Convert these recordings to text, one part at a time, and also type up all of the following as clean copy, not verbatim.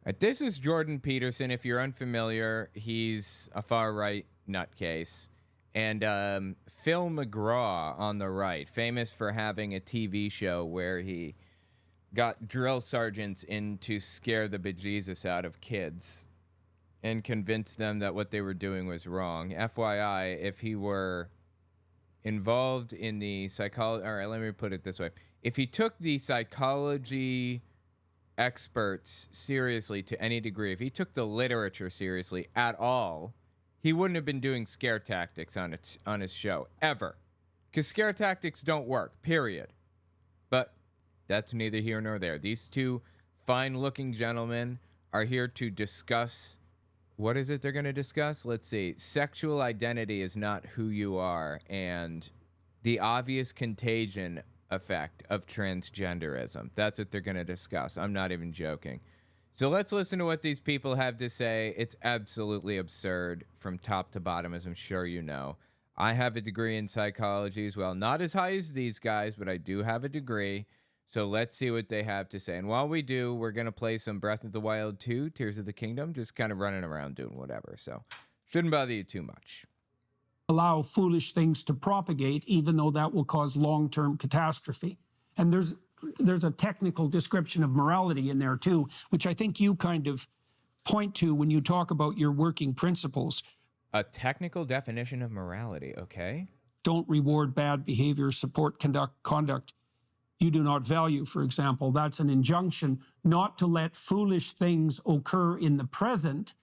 This is Jordan Peterson. If you're unfamiliar, he's a far-right nutcase. And Phil McGraw on the right, famous for having a TV show where he got drill sergeants in to scare the bejesus out of kids and convince them that what they were doing was wrong. FYI, if he were involved in the psychology... All right, let me put it this way. If he took the psychology experts seriously to any degree, if he took the literature seriously at all, he wouldn't have been doing scare tactics on his show, ever. Because scare tactics don't work, period. But that's neither here nor there. These two fine-looking gentlemen are here to discuss... What is it they're going to discuss? Let's see. Sexual identity is not who you are, and the obvious contagion effect of transgenderism. That's what they're going to discuss. I'm not even joking. So let's listen to what these people have to say. It's absolutely absurd from top to bottom, as I'm sure you know. I have a degree in psychology as well. Not as high as these guys, but I do have a degree. So let's see what they have to say. And while we do, we're going to play some Breath of the Wild 2, Tears of the Kingdom, just kind of running around doing whatever. So shouldn't bother you too much. Allow foolish things to propagate, even though that will cause long-term catastrophe. And there's a technical description of morality in there too, which I think you kind of point to when you talk about your working principles. A technical definition of morality, okay? Don't reward bad behavior, support conduct you do not value, for example. That's an injunction not to let foolish things occur in the present,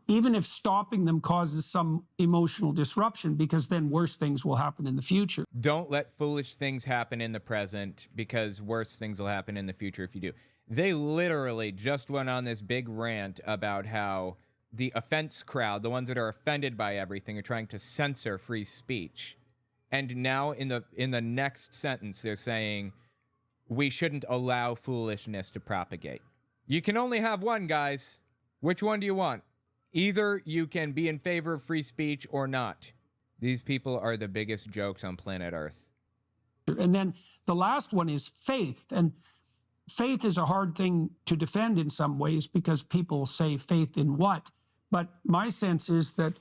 even if stopping them causes some emotional disruption, because then worse things will happen in the future. Don't let foolish things happen in the present, because worse things will happen in the future if you do. They literally just went on this big rant about how the offense crowd, the ones that are offended by everything, are trying to censor free speech. And now in the next sentence, they're saying we shouldn't allow foolishness to propagate. You can only have one, guys. Which one do you want? Either you can be in favor of free speech or not. These people are the biggest jokes on planet Earth. And then the last one is faith. And faith is a hard thing to defend in some ways because people say faith in what? But my sense is that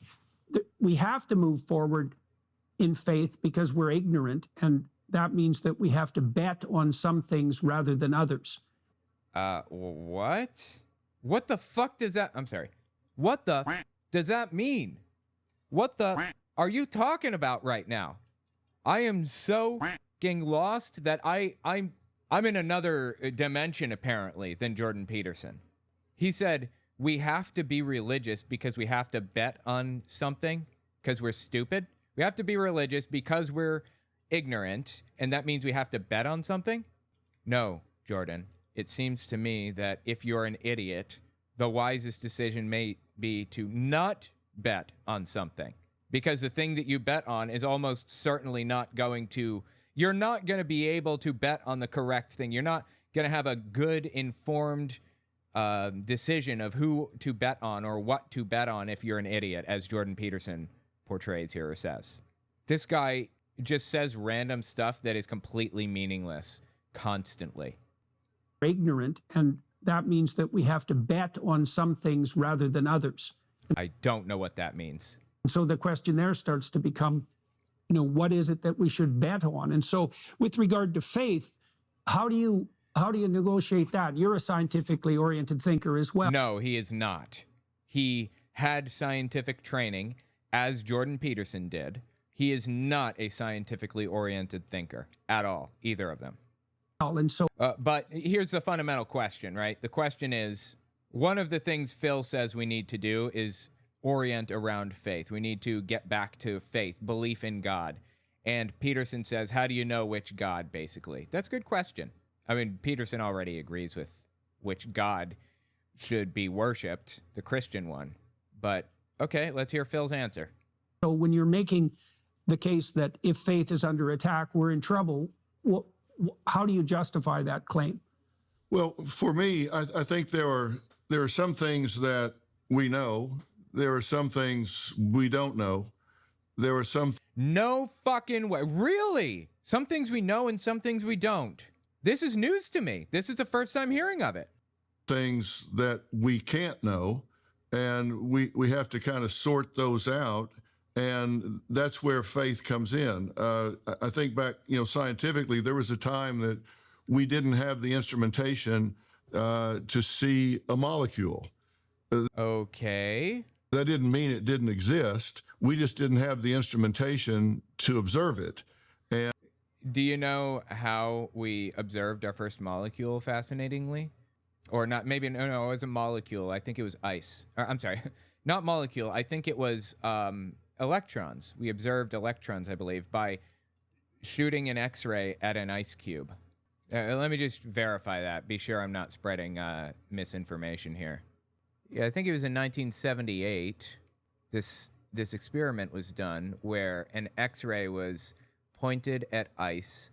we have to move forward in faith because we're ignorant, and that means that we have to bet on some things rather than others. What? What the fuck does that... I'm sorry. What the does that mean? What the are you talking about right now? I am so fucking lost that I'm in another dimension, apparently, than Jordan Peterson. He said, we have to be religious because we have to bet on something because we're stupid. We have to be religious because we're ignorant, and that means we have to bet on something? No, Jordan. It seems to me that if you're an idiot, the wisest decision may be to not bet on something, because the thing that you bet on is almost certainly not going to... You're not going to be able to bet on the correct thing. You're not going to have a good, informed decision of who to bet on or what to bet on if you're an idiot, as Jordan Peterson portrays here or says. This guy just says random stuff that is completely meaningless constantly. Ignorant, and that means that we have to bet on some things rather than others. I don't know what that means. So the question there starts to become, what is it that we should bet on? And so with regard to faith, how do you negotiate that? You're a scientifically oriented thinker as well. No, he is not. He had scientific training, as Jordan Peterson did. He is not a scientifically oriented thinker at all, either of them. And so, but here's the fundamental question, right? The question is, one of the things Phil says we need to do is orient around faith. We need to get back to faith, belief in God. And Peterson says, how do you know which God, basically? That's a good question. I mean, Peterson already agrees with which God should be worshipped, the Christian one. But, okay, let's hear Phil's answer. So when you're making the case that if faith is under attack, we're in trouble, how do you justify that claim? Well, for me, I think there are some things that we know. There are some things we don't know. There are some... No fucking way. Really? Some things we know and some things we don't. This is news to me. This is the first time hearing of it. things that we can't know, and we have to kind of sort those out, and that's where faith comes in. I think back, scientifically, there was a time that we didn't have the instrumentation to see a molecule. Okay. That didn't mean it didn't exist. We just didn't have the instrumentation to observe it. And Do you know how we observed our first molecule, fascinatingly? Or not, maybe, no, it wasn't molecule. I think it was ice. Or, I'm sorry, not molecule. I think it was electrons. We observed electrons, I believe, by shooting an X-ray at an ice cube. Let me just verify that. Be sure I'm not spreading misinformation here. Yeah, I think it was in 1978. This experiment was done where an X-ray was pointed at ice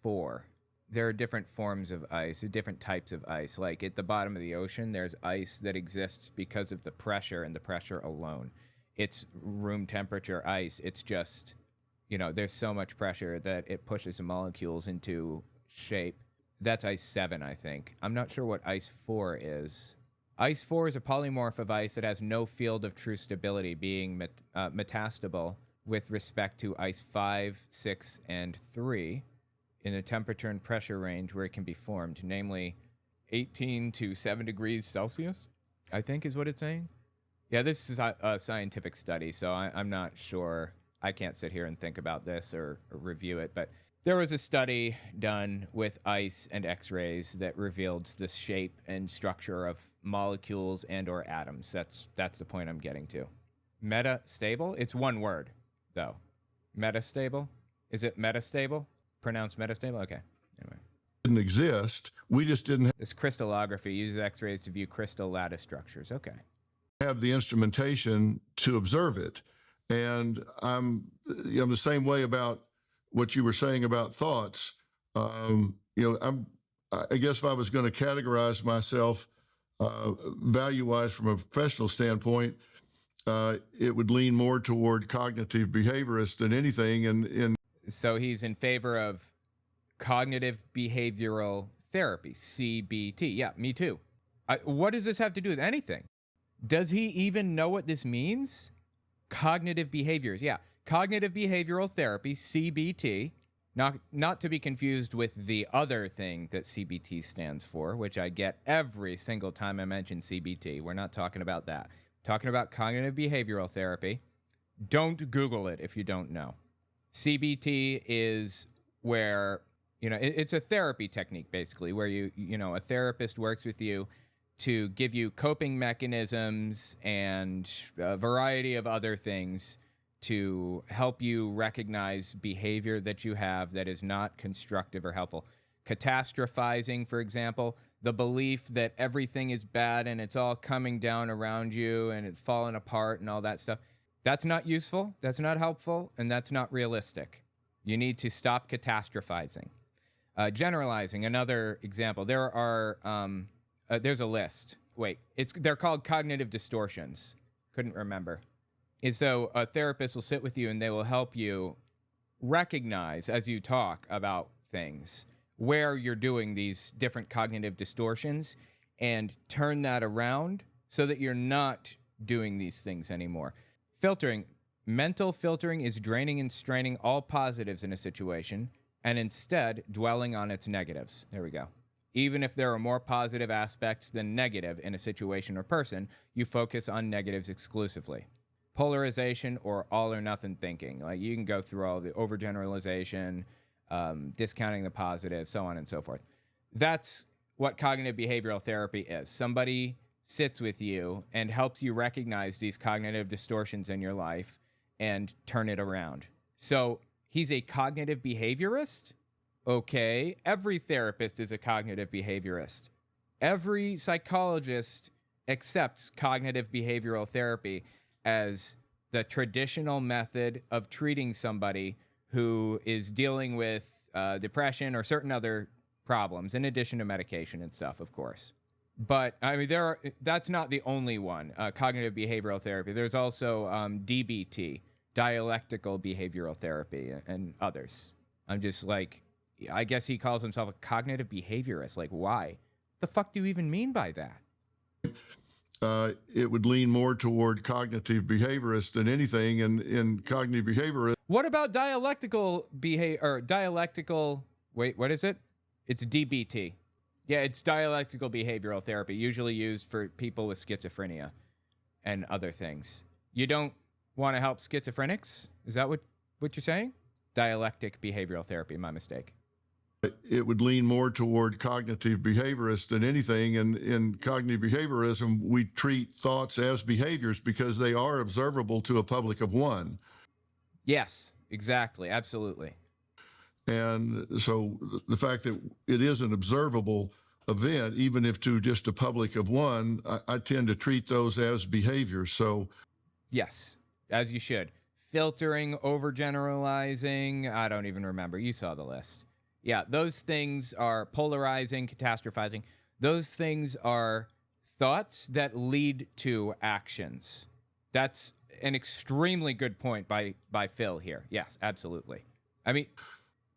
4. There are different forms of ice, different types of ice. Like at the bottom of the ocean, there's ice that exists because of the pressure and the pressure alone. It's room temperature ice. It's just, there's so much pressure that it pushes the molecules into shape. That's ice 7, I think. I'm not sure what ice 4 is. Ice 4 is a polymorph of ice that has no field of true stability, being metastable with respect to ice 5, 6, and 3 in a temperature and pressure range where it can be formed, namely 18 to 7 degrees Celsius, I think is what it's saying. Yeah, this is a scientific study, so I'm not sure. I can't sit here and think about this or review it, but there was a study done with ice and X-rays that revealed the shape and structure of molecules and or atoms. That's the point I'm getting to. Metastable? It's one word, though. Metastable? Is it metastable? Pronounced metastable? Okay. Anyway. Didn't exist. We just didn't This crystallography uses X-rays to view crystal lattice structures. Okay. have the instrumentation to observe it. And I'm the same way about what you were saying about thoughts. I guess if I was going to categorize myself value-wise from a professional standpoint, it would lean more toward cognitive behaviorist than anything. And So he's in favor of cognitive behavioral therapy, CBT. Yeah, me too. What does this have to do with anything? Does he even know what this means? Cognitive behaviors. Yeah, cognitive behavioral therapy, CBT. Not to be confused with the other thing that CBT stands for, which I get every single time I mention CBT. We're not talking about that. We're talking about cognitive behavioral therapy. Don't Google it if you don't know. CBT is where, it's a therapy technique, basically, where a therapist works with you to give you coping mechanisms and a variety of other things to help you recognize behavior that you have that is not constructive or helpful. Catastrophizing, for example, the belief that everything is bad and it's all coming down around you and it's falling apart and all that stuff. That's not useful, that's not helpful, and that's not realistic. You need to stop catastrophizing. Generalizing, another example. There's a list. They're called cognitive distortions. Couldn't remember. So a therapist will sit with you and they will help you recognize as you talk about things where you're doing these different cognitive distortions and turn that around so that you're not doing these things anymore. Filtering. Mental filtering is draining and straining all positives in a situation and instead dwelling on its negatives. There we go. Even if there are more positive aspects than negative in a situation or person, you focus on negatives exclusively. Polarization or all or nothing thinking. Like you can go through all the overgeneralization, discounting the positive, so on and so forth. That's what cognitive behavioral therapy is. Somebody sits with you and helps you recognize these cognitive distortions in your life and turn it around. So he's a cognitive behaviorist? Okay. Every therapist is a cognitive behaviorist. Every psychologist accepts cognitive behavioral therapy as the traditional method of treating somebody who is dealing with depression or certain other problems, in addition to medication and stuff, of course. But I mean, that's not the only one, cognitive behavioral therapy. There's also DBT, dialectical behavioral therapy, and others. I'm just like, I guess he calls himself a cognitive behaviorist. Like, why? The fuck do you even mean by that? It would lean more toward cognitive behaviorists than anything. And in cognitive behaviorism, What about dialectical behavior or dialectical? Wait, what is it? It's DBT. Yeah, it's dialectical behavioral therapy, usually used for people with schizophrenia and other things. You don't want to help schizophrenics? Is that what you're saying? Dialectic behavioral therapy, my mistake. it would lean more toward cognitive behaviorists than anything. And in cognitive behaviorism, we treat thoughts as behaviors because they are observable to a public of one. Yes, exactly. Absolutely. And so the fact that it is an observable event, even if to just a public of one, I tend to treat those as behaviors. So, yes, as you should. Filtering, overgeneralizing, I don't even remember. You saw the list. Yeah, those things are polarizing, catastrophizing. Those things are thoughts that lead to actions. That's an extremely good point by Phil here. Yes, absolutely. I mean,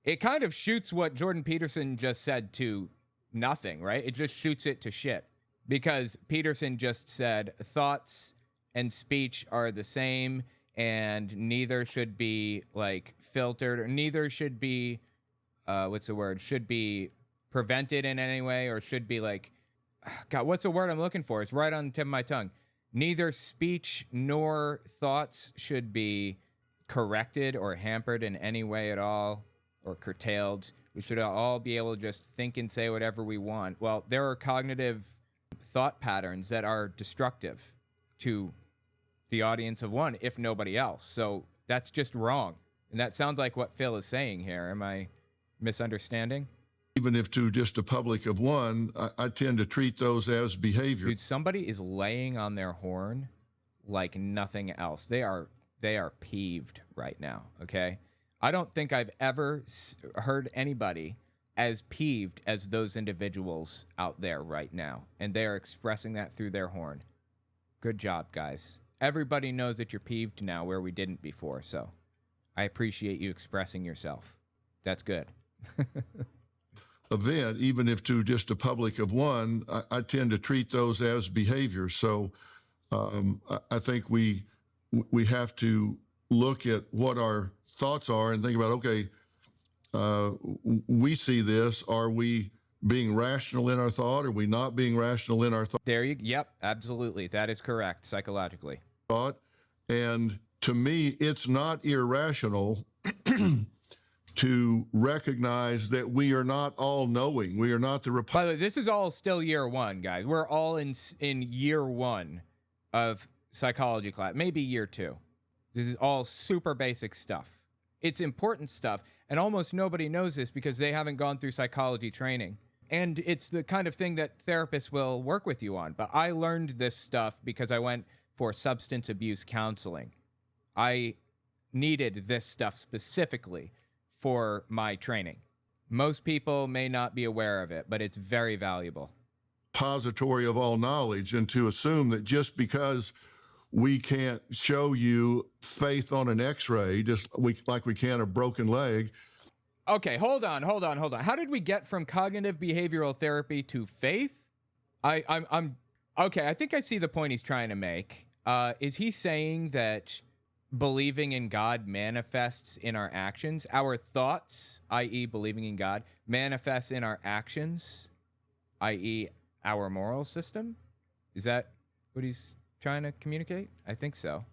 it kind of shoots what Jordan Peterson just said to nothing, right? It just shoots it to shit. Because Peterson just said thoughts and speech are the same and neither should be like filtered or neither should be should be prevented in any way or should be like, God, what's the word I'm looking for? It's right on the tip of my tongue. Neither speech nor thoughts should be corrected or hampered in any way at all or curtailed. We should all be able to just think and say whatever we want. Well, there are cognitive thought patterns that are destructive to the audience of one, if nobody else. So that's just wrong. And that sounds like what Phil is saying here. Am I misunderstanding? even if to just a public of one, I tend to treat those as behavior. Dude, somebody is laying on their horn like nothing else. They are peeved right now, okay? I don't think I've ever heard anybody as peeved as those individuals out there right now, and they are expressing that through their horn. Good job, guys. Everybody knows that you're peeved now where we didn't before, so I appreciate you expressing yourself. That's good. Event, even if to just a public of one, I tend to treat those as behaviors. So I think we have to look at what our thoughts are and think about, okay, we see this. Are we being rational in our thought? Are we not being rational in our Yep, absolutely. That is correct, psychologically. thought? And to me, it's not irrational to recognize that we are not all knowing. We are not the By the way, this is all still year one, guys. We're all in year one of psychology class, maybe year two. This is all super basic stuff. It's important stuff, and almost nobody knows this because they haven't gone through psychology training. And it's the kind of thing that therapists will work with you on. But I learned this stuff because I went for substance abuse counseling. I needed this stuff specifically for my training. Most people may not be aware of it, but it's very valuable. repository of all knowledge, and to assume that just because we can't show you faith on an x-ray, like we can a broken leg. Okay, hold on. How did we get from cognitive behavioral therapy to faith? I'm okay. I think I see the point he's trying to make. Is he saying that believing in God manifests in our actions? Our thoughts, i.e. believing in God, manifests in our actions, i.e. our moral system? Is that what he's trying to communicate? I think so.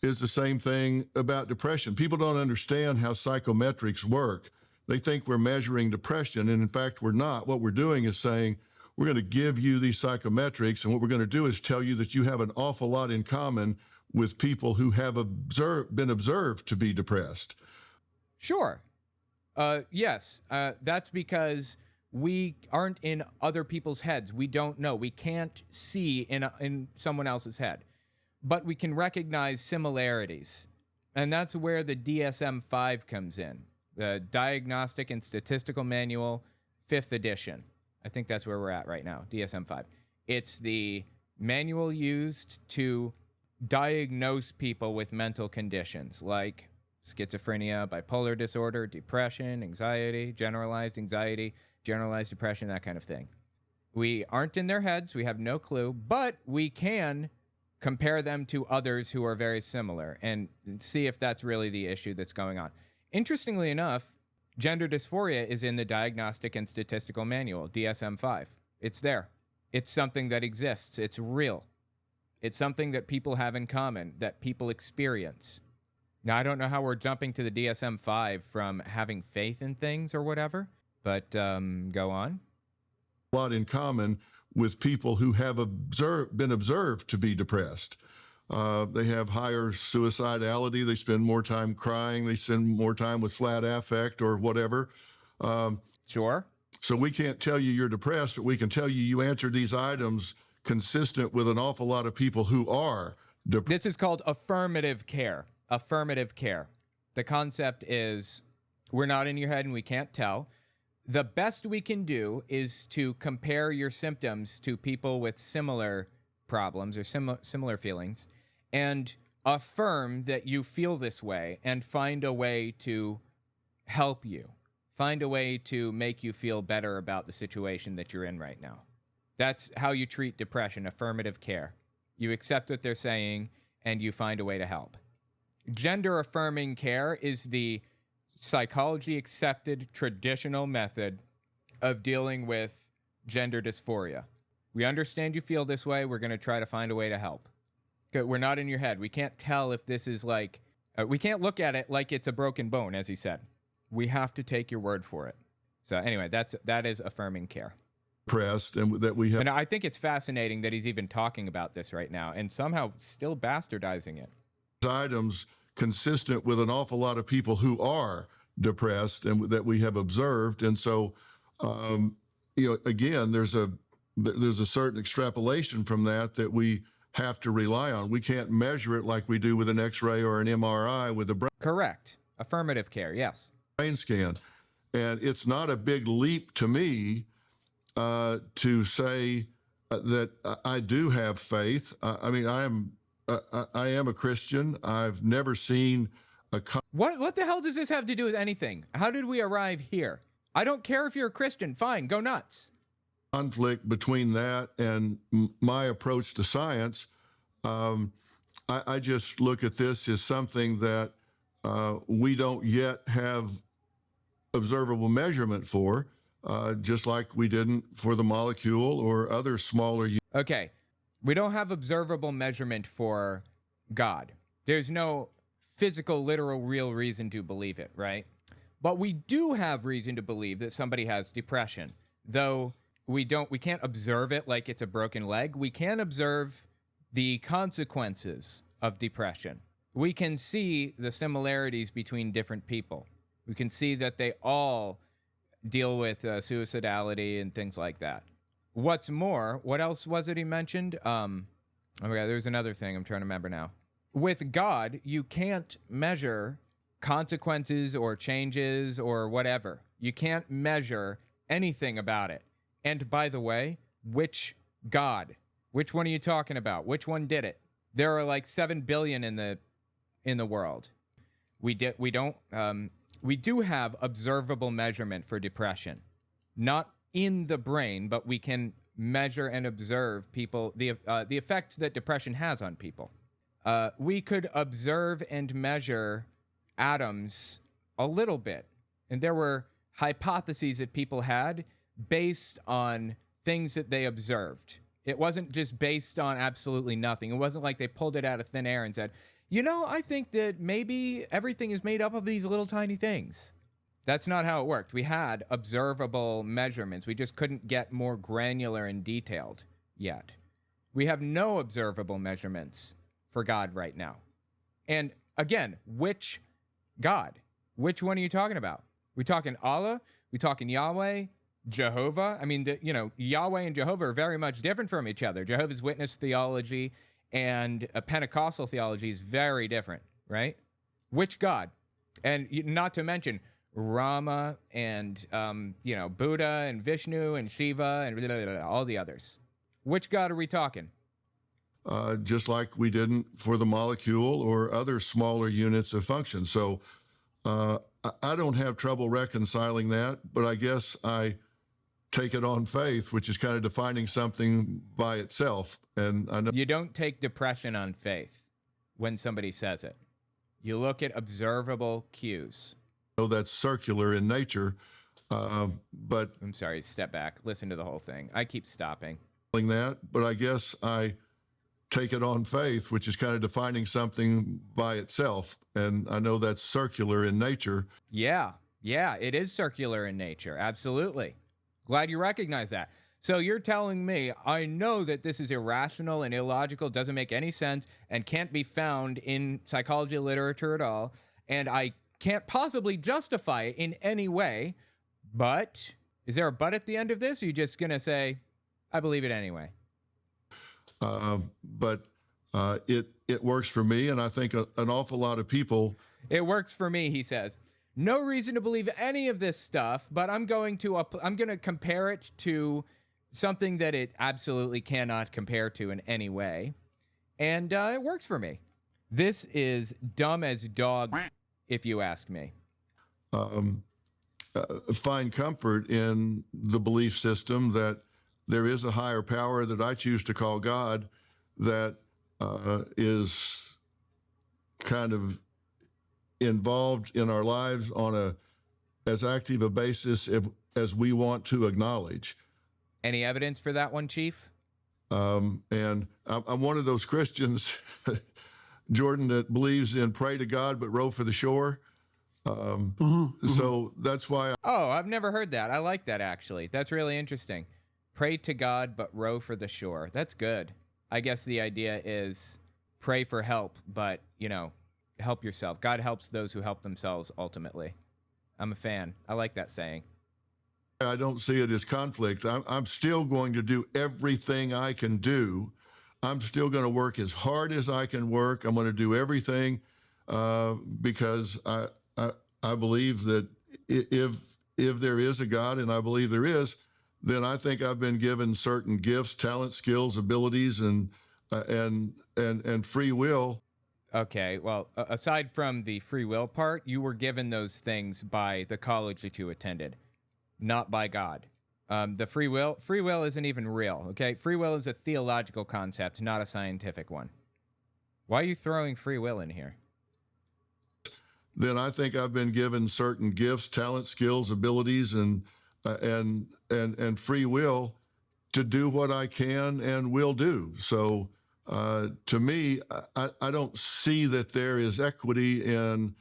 Is the same thing about depression. People don't understand how psychometrics work. They think we're measuring depression, and in fact, we're not. What we're doing is saying, we're going to give you these psychometrics, and what we're going to do is tell you that you have an awful lot in common with people who have been observed to be depressed. Sure. Yes. That's because we aren't in other people's heads. We don't know. We can't see in someone else's head. But we can recognize similarities. And that's where the DSM-5 comes in. The Diagnostic and Statistical Manual, 5th edition. I think that's where we're at right now, DSM-5. It's the manual used to diagnose people with mental conditions like schizophrenia, bipolar disorder, depression, anxiety, generalized depression, that kind of thing. We aren't in their heads. We have no clue, but we can compare them to others who are very similar and see if that's really the issue that's going on. Interestingly enough, gender dysphoria is in the Diagnostic and Statistical Manual, DSM-5. It's there. It's something that exists. It's real. It's something that people have in common, that people experience. Now, I don't know how we're jumping to the DSM-5 from having faith in things or whatever, but go on. A lot in common with people who have been observed to be depressed. They have higher suicidality. They spend more time crying. They spend more time with flat affect or whatever. Sure. So we can't tell you you're depressed, but we can tell you answered these items consistent with an awful lot of people who are depressed. This is called affirmative care. Affirmative care. The concept is we're not in your head and we can't tell. The best we can do is to compare your symptoms to people with similar problems or similar feelings and affirm that you feel this way and find a way to help you. Find a way to make you feel better about the situation that you're in right now. That's how you treat depression, affirmative care. You accept what they're saying and you find a way to help. Gender affirming care is the psychology accepted traditional method of dealing with gender dysphoria. We understand you feel this way. We're going to try to find a way to help. We're not in your head. We can't tell if this is like, we can't look at it like it's a broken bone, as he said. We have to take your word for it. So anyway, that is affirming care. Depressed, and that we have. And I think it's fascinating that he's even talking about this right now and somehow still bastardizing it. Items consistent with an awful lot of people who are depressed and that we have observed. And so, again, there's a certain extrapolation from that we have to rely on. We can't measure it like we do with an X-ray or an MRI with a brain. Correct. Affirmative care, yes. Brain scan. And it's not a big leap to me to say that I do have faith. I mean, I am a Christian. I've never seen a... What the hell does this have to do with anything? How did we arrive here? I don't care if you're a Christian. Fine, go nuts. Conflict between that and my approach to science. I just look at this as something that we don't yet have observable measurement for, just like we didn't for the molecule or other smaller... Okay. We don't have observable measurement for God. There's no physical, literal, real reason to believe it, right? But we do have reason to believe that somebody has depression, though we can't observe it like it's a broken leg. We can observe the consequences of depression. We can see the similarities between different people. We can see that they all deal with suicidality and things like that. What's more, what else was it he mentioned? Oh my God, there's another thing I'm trying to remember now. With God, you can't measure consequences or changes or whatever. You can't measure anything about it. And by the way, which God? Which one are you talking about? Which one did it? There are like 7 billion in the world. We do have observable measurement for depression. Not in the brain, but we can measure and observe people, the effect that depression has on people. We could observe and measure atoms a little bit. And there were hypotheses that people had based on things that they observed. It wasn't just based on absolutely nothing. It wasn't like they pulled it out of thin air and said, I think that maybe everything is made up of these little tiny things. That's not how it worked. We had observable measurements. We just couldn't get more granular and detailed yet. We have no observable measurements for God right now. And again, which God? Which one are you talking about? We talking Allah? We talking Yahweh? Jehovah? I mean, Yahweh and Jehovah are very much different from each other. Jehovah's Witness theology and a Pentecostal theology is very different, right? Which God? And not to mention Rama and, Buddha and Vishnu and Shiva and blah, blah, blah, all the others. Which God are we talking? Just like we didn't for the molecule or other smaller units of function. So I don't have trouble reconciling that, but I guess I take it on faith, which is kind of defining something by itself. And I know You don't take depression on faith when somebody says it. You look at observable cues. that's circular in nature, but I'm sorry, step back. Listen to the whole thing. I keep stopping. that, but I guess I take it on faith, which is kind of defining something by itself. And I know that's circular in nature. Yeah, it is circular in nature. Absolutely. Glad you recognize that. So you're telling me, I know that this is irrational and illogical, doesn't make any sense, and can't be found in psychology literature at all, and I can't possibly justify it in any way, but is there a but at the end of this, or are you just going to say, I believe it anyway? But it works for me, and I think an awful lot of people. It works for me, he says. No reason to believe any of this stuff, but I'm going to compare it to something that it absolutely cannot compare to in any way, and it works for me. This is dumb as dog, if you ask me. Find comfort in the belief system that there is a higher power that I choose to call God that is kind of involved in our lives on as active a basis as we want to acknowledge. Any evidence for that one, Chief? And I'm one of those Christians, Jordan, that believes in pray to God but row for the shore. So that's why. Oh, I've never heard that. I like that, actually. That's really interesting. Pray to God but row for the shore. That's good. I guess the idea is pray for help, but, help yourself. God helps those who help themselves, ultimately. I'm a fan. I like that saying. I don't see it as conflict. I'm still going to do everything I can do. I'm still going to work as hard as I can work. I'm going to do everything because I believe that if there is a God, and I believe there is, then I think I've been given certain gifts, talents, skills, abilities, and free will. Okay, well, aside from the free will part, you were given those things by the college that you attended, not by God. The free will isn't even real, okay? Free will is a theological concept, not a scientific one. Why are you throwing free will in here? Then I think I've been given certain gifts, talents, skills, abilities, and free will to do what I can and will do. So to me, I don't see that there is equity in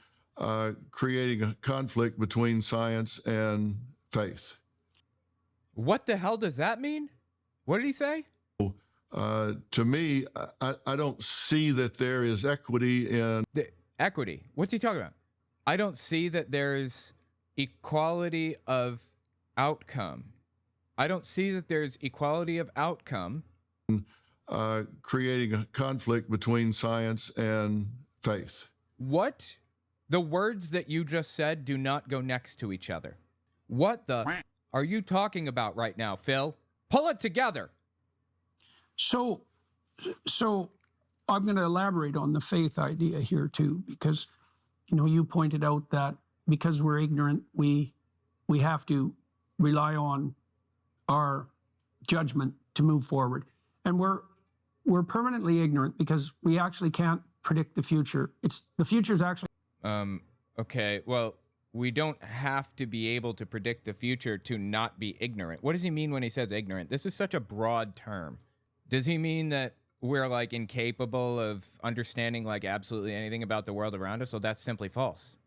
creating a conflict between science and faith. What the hell does that mean? What did he say? To me, I don't see that there is equity in... Equity? What's he talking about? I don't see that there's equality of outcome. I don't see that there's equality of outcome. Creating a conflict between science and faith. What? The words that you just said do not go next to each other. What the are you talking about right now, Phil? Pull it together. So I'm going to elaborate on the faith idea here too, because you pointed out that because we're ignorant, we have to rely on our judgment to move forward, and we're permanently ignorant because we actually can't predict the future. The future is actually. Okay. Well, we don't have to be able to predict the future to not be ignorant. What does he mean when he says ignorant? This is such a broad term. Does he mean that we're incapable of understanding absolutely anything about the world around us? Well, that's simply false.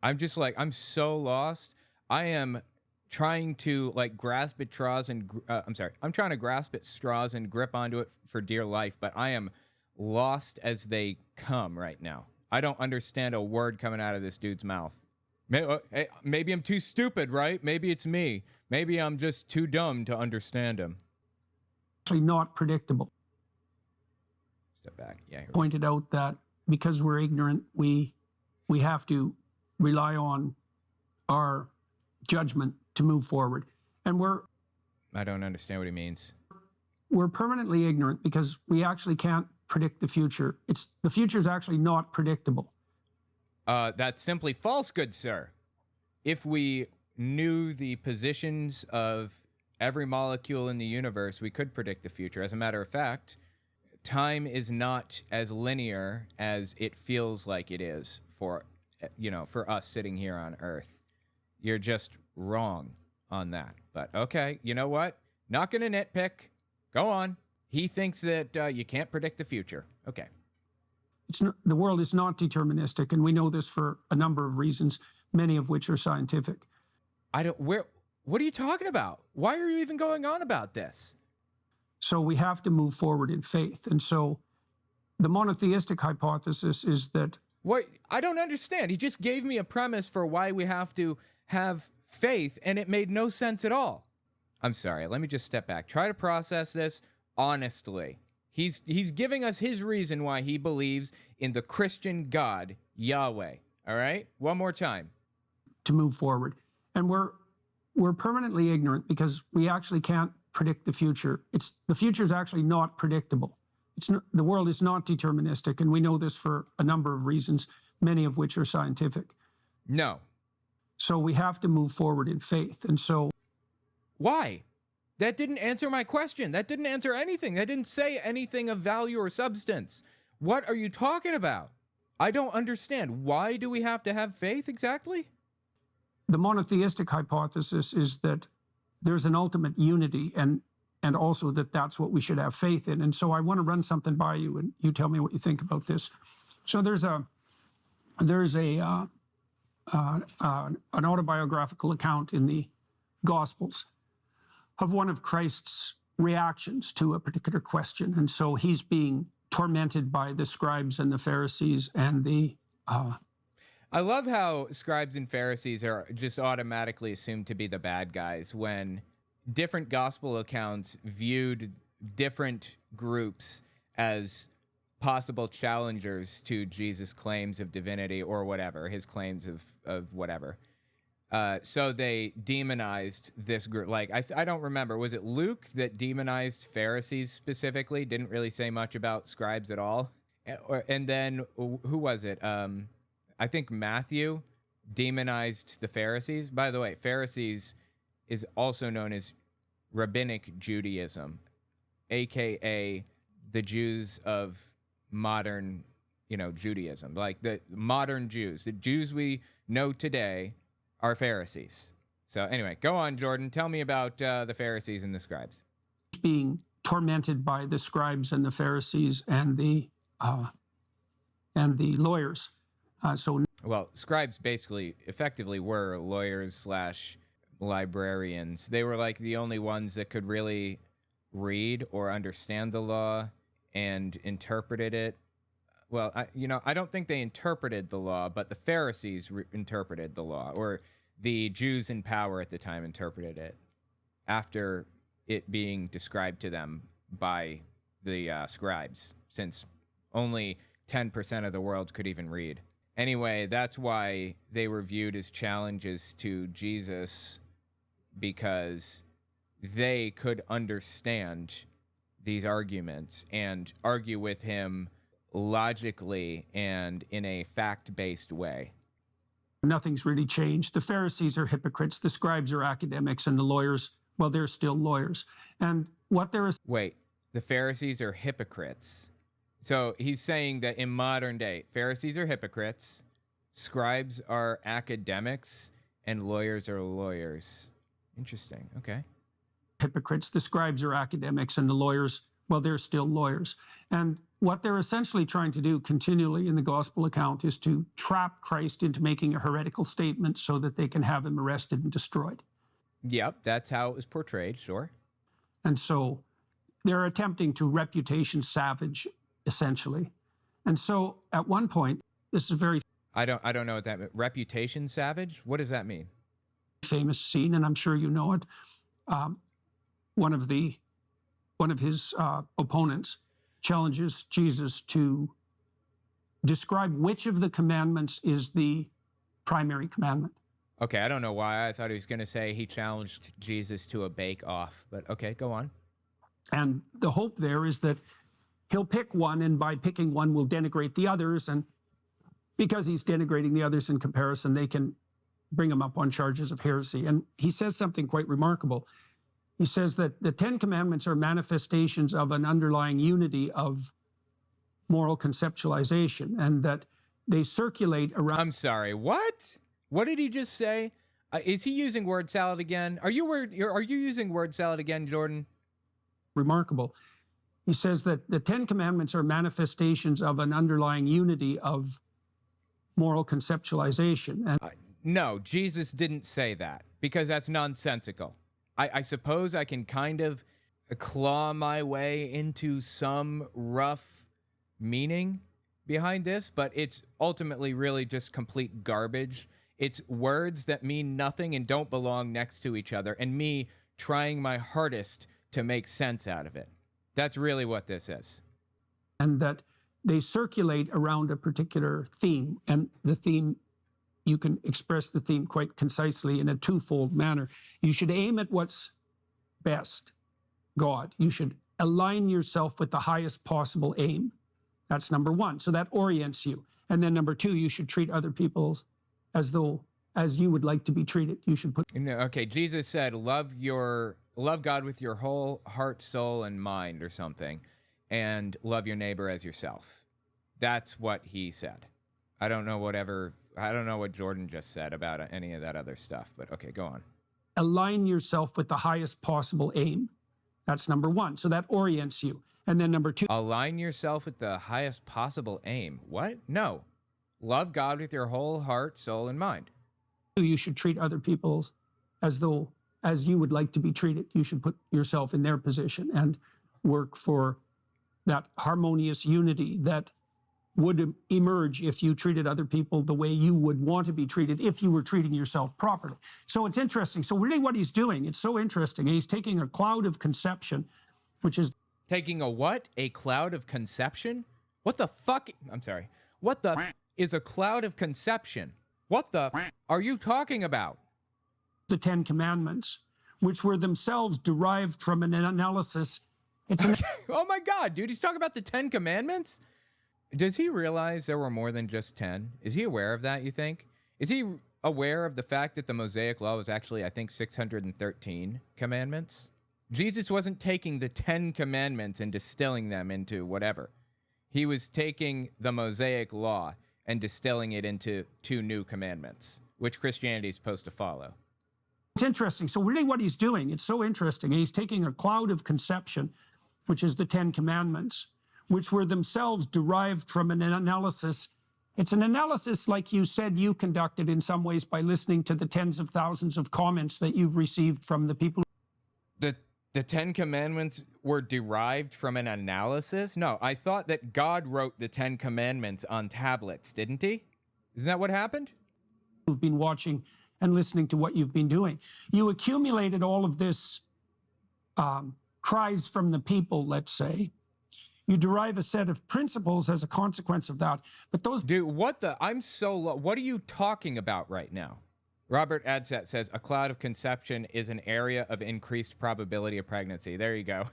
I'm just I'm so lost. I am trying to grasp at straws and I'm trying to grasp at straws and grip onto it for dear life, but I am lost as they come right now. I don't understand a word coming out of this dude's mouth. Maybe I'm too stupid, right? Maybe it's me. Maybe I'm just too dumb to understand him. Actually not predictable. Step back. Yeah. Pointed out that because we're ignorant, we have to rely on our judgment to move forward. And I don't understand what he means. We're permanently ignorant because we actually can't predict the future. The future is actually not predictable. That's simply false, good sir. If we knew the positions of every molecule in the universe, we could predict the future. As a matter of fact, time is not as linear as it feels like it is for us sitting here on Earth. You're just wrong on that. But okay, you know what? Not going to nitpick. Go on. He thinks that you can't predict the future. Okay. The world is not deterministic, and we know this for a number of reasons, many of which are scientific. What are you talking about? Why are you even going on about this? So we have to move forward in faith. And so the monotheistic hypothesis is that... What? I don't understand. He just gave me a premise for why we have to have faith, and it made no sense at all. I'm sorry. Let me just step back. Try to process this honestly. He's giving us his reason why he believes in the Christian God, Yahweh. All right? One more time. To move forward. And we're permanently ignorant because we actually can't predict the future. The future is actually not predictable. The world is not deterministic, and we know this for a number of reasons, many of which are scientific. No. So we have to move forward in faith. And so... Why? That didn't answer my question. That didn't answer anything. That didn't say anything of value or substance. What are you talking about? I don't understand. Why do we have to have faith exactly? The monotheistic hypothesis is that there's an ultimate unity and also that that's what we should have faith in. And so I want to run something by you, and you tell me what you think about this. So there's an autobiographical account in the Gospels of one of Christ's reactions to a particular question. And so he's being tormented by the scribes and the Pharisees and the... I love how scribes and Pharisees are just automatically assumed to be the bad guys when different gospel accounts viewed different groups as possible challengers to Jesus' claims of divinity or whatever, his claims of whatever. So they demonized this group. Like, I don't remember. Was it Luke that demonized Pharisees specifically? Didn't really say much about scribes at all. And then, who was it? I think Matthew demonized the Pharisees. By the way, Pharisees is also known as Rabbinic Judaism, a.k.a. the Jews of modern, Judaism. Like the modern Jews. The Jews we know today are Pharisees. So anyway, go on, Jordan. Tell me about the Pharisees and the scribes. Being tormented by the scribes and the Pharisees and the lawyers. Well, scribes effectively were lawyers / librarians. They were like the only ones that could really read or understand the law and interpreted it. Well, I don't think they interpreted the law, but the Pharisees interpreted the law, or the Jews in power at the time interpreted it after it being described to them by the scribes, since only 10% of the world could even read. Anyway, that's why they were viewed as challenges to Jesus, because they could understand these arguments and argue with him logically and in a fact-based way. Nothing's really changed. The Pharisees are hypocrites, the scribes are academics, and the lawyers, well, they're still lawyers. And what there is... Wait, the Pharisees are hypocrites. So he's saying that in modern day, Pharisees are hypocrites, scribes are academics, and lawyers are lawyers. Interesting. Okay. Hypocrites. The scribes are academics, and the lawyers, well, they're still lawyers. And what they're essentially trying to do continually in the gospel account is to trap Christ into making a heretical statement so that they can have him arrested and destroyed. Yep, that's how it was portrayed, sure. And so they're attempting to reputation savage, essentially. And so at one point, this is very... I don't know what that means. Reputation savage? What does that mean? Famous scene, and I'm sure you know it. One of his opponents challenges Jesus to describe which of the commandments is the primary commandment. Okay, I don't know why. I thought he was going to say he challenged Jesus to a bake-off, but okay, go on. And the hope there is that he'll pick one, and by picking one will denigrate the others, and because he's denigrating the others in comparison, they can bring him up on charges of heresy. And he says something quite remarkable. He says that the Ten Commandments are manifestations of an underlying unity of moral conceptualization, and that they circulate around. I'm sorry, what? What did he just say? Is he using word salad again? Are you using word salad again, Jordan? Remarkable. He says that the Ten Commandments are manifestations of an underlying unity of moral conceptualization. And no, Jesus didn't say that, because that's nonsensical. I suppose I can kind of claw my way into some rough meaning behind this, but it's ultimately really just complete garbage. It's words that mean nothing and don't belong next to each other, and me trying my hardest to make sense out of it. That's really what this is. And that they circulate around a particular theme, and the theme, you can express the theme quite concisely in a twofold manner. You should aim at what's best, God. You should align yourself with the highest possible aim. That's number one. So that orients you. And then number two, you should treat other people as you would like to be treated. You should put. Okay, Jesus said, love God with your whole heart, soul, and mind, or something, and love your neighbor as yourself. That's what he said. I don't know what Jordan just said about any of that other stuff, but okay, go on. Align yourself with the highest possible aim. That's number one. So that orients you. And then number two. Align yourself with the highest possible aim. What? No. Love God with your whole heart, soul, and mind. You should treat other people as you would like to be treated. You should put yourself in their position and work for that harmonious unity that would emerge if you treated other people the way you would want to be treated if you were treating yourself properly. So it's interesting. So really what he's doing, it's so interesting. He's taking a cloud of conception, which is... Taking a what? A cloud of conception? What the fuck? I'm sorry. What the is a cloud of conception? What the are you talking about? The Ten Commandments, which were themselves derived from an analysis. Oh my God, dude, he's talking about the Ten Commandments? Does he realize there were more than just 10? Is he aware of that, you think? Is he aware of the fact that the Mosaic Law was actually, I think, 613 commandments? Jesus wasn't taking the 10 commandments and distilling them into whatever. He was taking the Mosaic Law and distilling it into 2 new commandments, which Christianity is supposed to follow. It's interesting. So really what he's doing, it's so interesting. He's taking a cloud of conception, which is the Ten Commandments, which were themselves derived from an analysis. It's an analysis, like you said, you conducted in some ways by listening to the tens of thousands of comments that you've received from the people. The 10 Commandments were derived from an analysis? No, I thought that God wrote the 10 Commandments on tablets, didn't he? Isn't that what happened? Who've been watching and listening to what you've been doing. You accumulated all of this cries from the people, let's say. You derive a set of principles as a consequence of that. But those... Dude, what the... I'm so low. What are you talking about right now? Robert Adset says, a cloud of conception is an area of increased probability of pregnancy. There you go.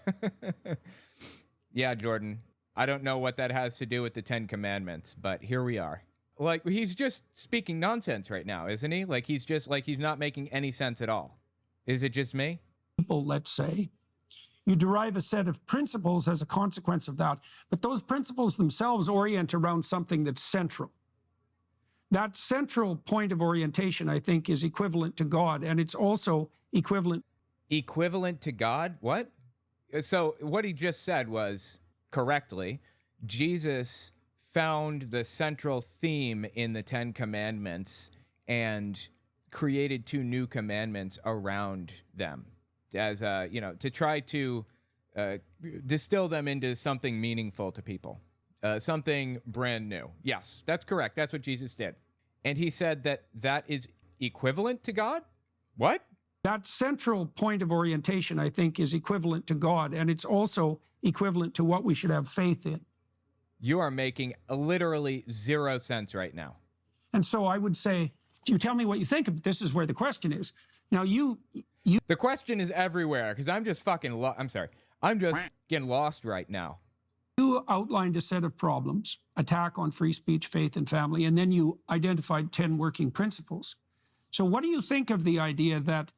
Yeah, Jordan. I don't know what that has to do with the 10 Commandments, but here we are. Like, he's just speaking nonsense right now, isn't he? Like, he's not making any sense at all. Is it just me? People, let's say. You derive a set of principles as a consequence of that. But those principles themselves orient around something that's central. That central point of orientation, I think, is equivalent to God, and it's also equivalent. Equivalent to God? What? So what he just said was, correctly, Jesus found the central theme in the 10 Commandments and created 2 new commandments around them as, to try to distill them into something meaningful to people. Something brand new. Yes, that's correct. That's what Jesus did. And he said that is equivalent to God? What? That central point of orientation, I think, is equivalent to God, and it's also equivalent to what we should have faith in. You are making literally 0 sense right now. And so I would say, you tell me what you think of it. This is where the question is. Now, you... The question is everywhere, because I'm just fucking I'm sorry. I'm just getting lost right now. You outlined a set of problems, attack on free speech, faith, and family, and then you identified 10 working principles. So what do you think of the idea that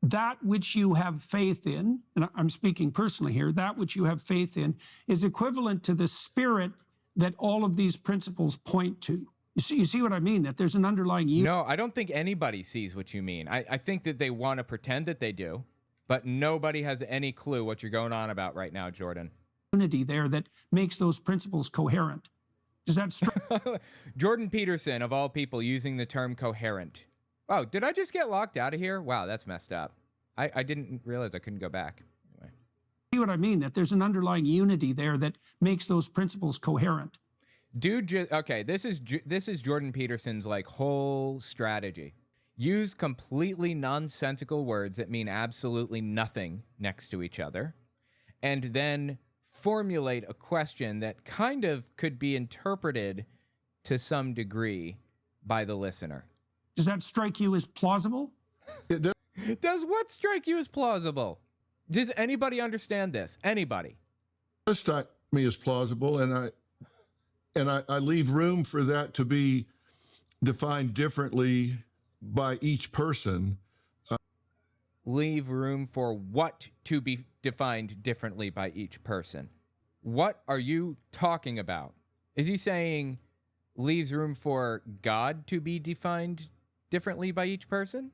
that which you have faith in, and I'm speaking personally here, that which you have faith in is equivalent to the spirit that all of these principles point to. You see what I mean? That there's an underlying No, I don't think anybody sees what you mean. I think that they want to pretend that they do, but nobody has any clue what you're going on about right now, Jordan. unity there that makes those principles coherent. Does that Jordan Peterson, of all people, using the term coherent. Oh, did I just get locked out of here? Wow, that's messed up. I didn't realize I couldn't go back. Anyway. See what I mean? That there's an underlying unity there that makes those principles coherent. Dude, okay, this is Jordan Peterson's like whole strategy. Use completely nonsensical words that mean absolutely nothing next to each other, and then formulate a question that kind of could be interpreted to some degree by the listener. Does that strike you as plausible? It does. Does what strike you as plausible? Does anybody understand this? Anybody? Does strike me as plausible, and I leave room for that to be defined differently by each person. Leave room for what to be defined differently by each person. What are you talking about? Is he saying leaves room for God to be defined differently by each person?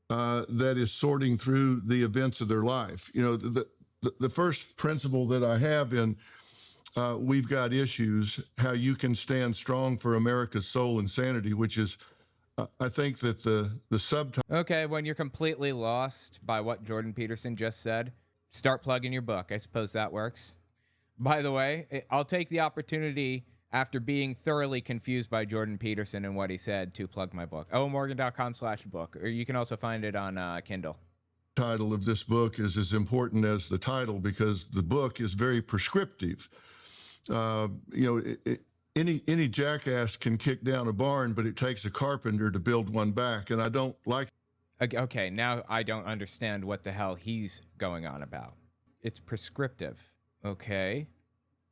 That is sorting through the events of their life. You know, the first principle that I have in We've Got Issues, how you can stand strong for America's soul and sanity, which is, I think that the subtitle. Okay, when you're completely lost by what Jordan Peterson just said, start plugging your book. I suppose that works. By the way, I'll take the opportunity after being thoroughly confused by Jordan Peterson and what he said to plug my book. owenmorgan.com/book, or you can also find it on Kindle. Title of this book is as important as the title because the book is very prescriptive. Any jackass can kick down a barn, but it takes a carpenter to build one back, and I don't like. Okay, now I don't understand what the hell he's going on about. It's prescriptive. Okay.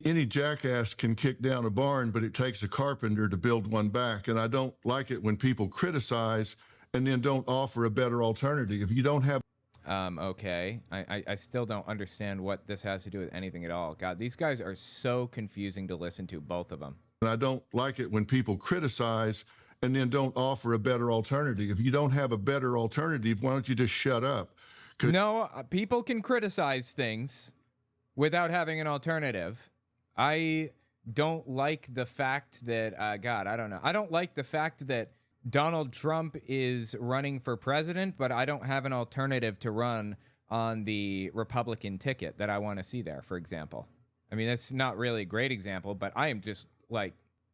Any jackass can kick down a barn, but it takes a carpenter to build one back, and I don't like it when people criticize and then don't offer a better alternative. If you don't have. Okay. I still don't understand what this has to do with anything at all. God, these guys are so confusing to listen to, both of them. And I don't like it when people criticize and then don't offer a better alternative. If you don't have a better alternative, why don't you just shut up? No, people can criticize things without having an alternative. I don't like the fact that, God, I don't know. I don't like the fact that Donald Trump is running for president, but I don't have an alternative to run on the Republican ticket that I want to see there, for example. I mean, that's not really a great example, but I am just like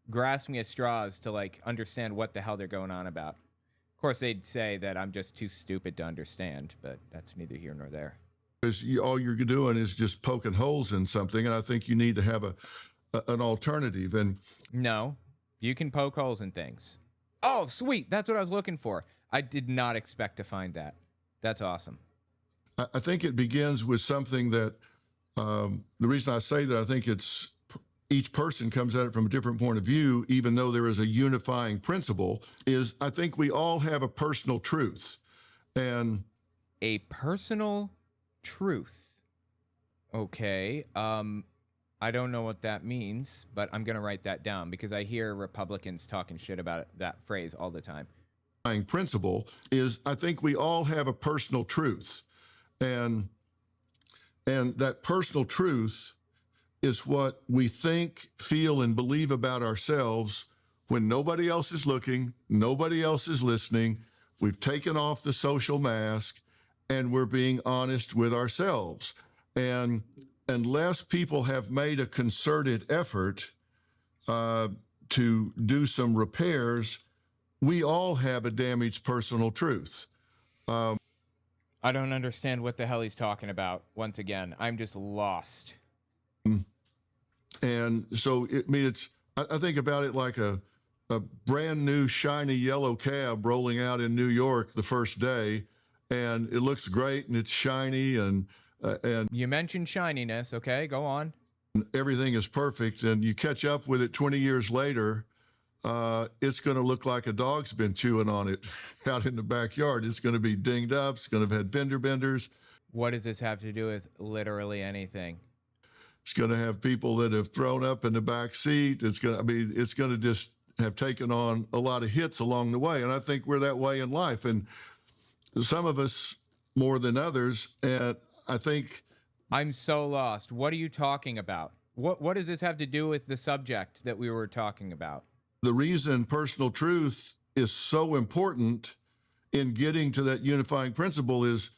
grasping at straws to like understand what the hell they're going on about. Of course, they'd say that I'm just too stupid to understand, but that's neither here nor there. Because all you're doing is just poking holes in something, and I think you need to have an alternative. And no, you can poke holes in things. Oh, sweet. That's what I was looking for. I did not expect to find that. That's awesome. I think it begins with something that the reason I say that I think it's each person comes at it from a different point of view, even though there is a unifying principle, is I think we all have a personal truth. And a personal truth. Okay. I don't know what that means, but I'm going to write that down because I hear Republicans talking shit about that phrase all the time. Principle is I think we all have a personal truth. And that personal truth is what we think, feel, and believe about ourselves when nobody else is looking, nobody else is listening. We've taken off the social mask and we're being honest with ourselves. And unless people have made a concerted effort to do some repairs, we all have a damaged personal truth. I don't understand what the hell he's talking about. Once again, I'm just lost. And so, I think about it like a brand new shiny yellow cab rolling out in New York the first day, and it looks great and it's shiny and you mentioned shininess. Okay, go on. Everything is perfect, and you catch up with it 20 years later, it's going to look like a dog's been chewing on it out in the backyard. It's going to be dinged up. It's going to have had fender benders. What does this have to do with literally anything? It's going to have people that have thrown up in the back seat. It's going to just have taken on a lot of hits along the way. And I think we're that way in life. And some of us more than others. And I think I'm so lost. What are you talking about? What does this have to do with the subject that we were talking about? the reason personal truth is so important in getting to that unifying principle is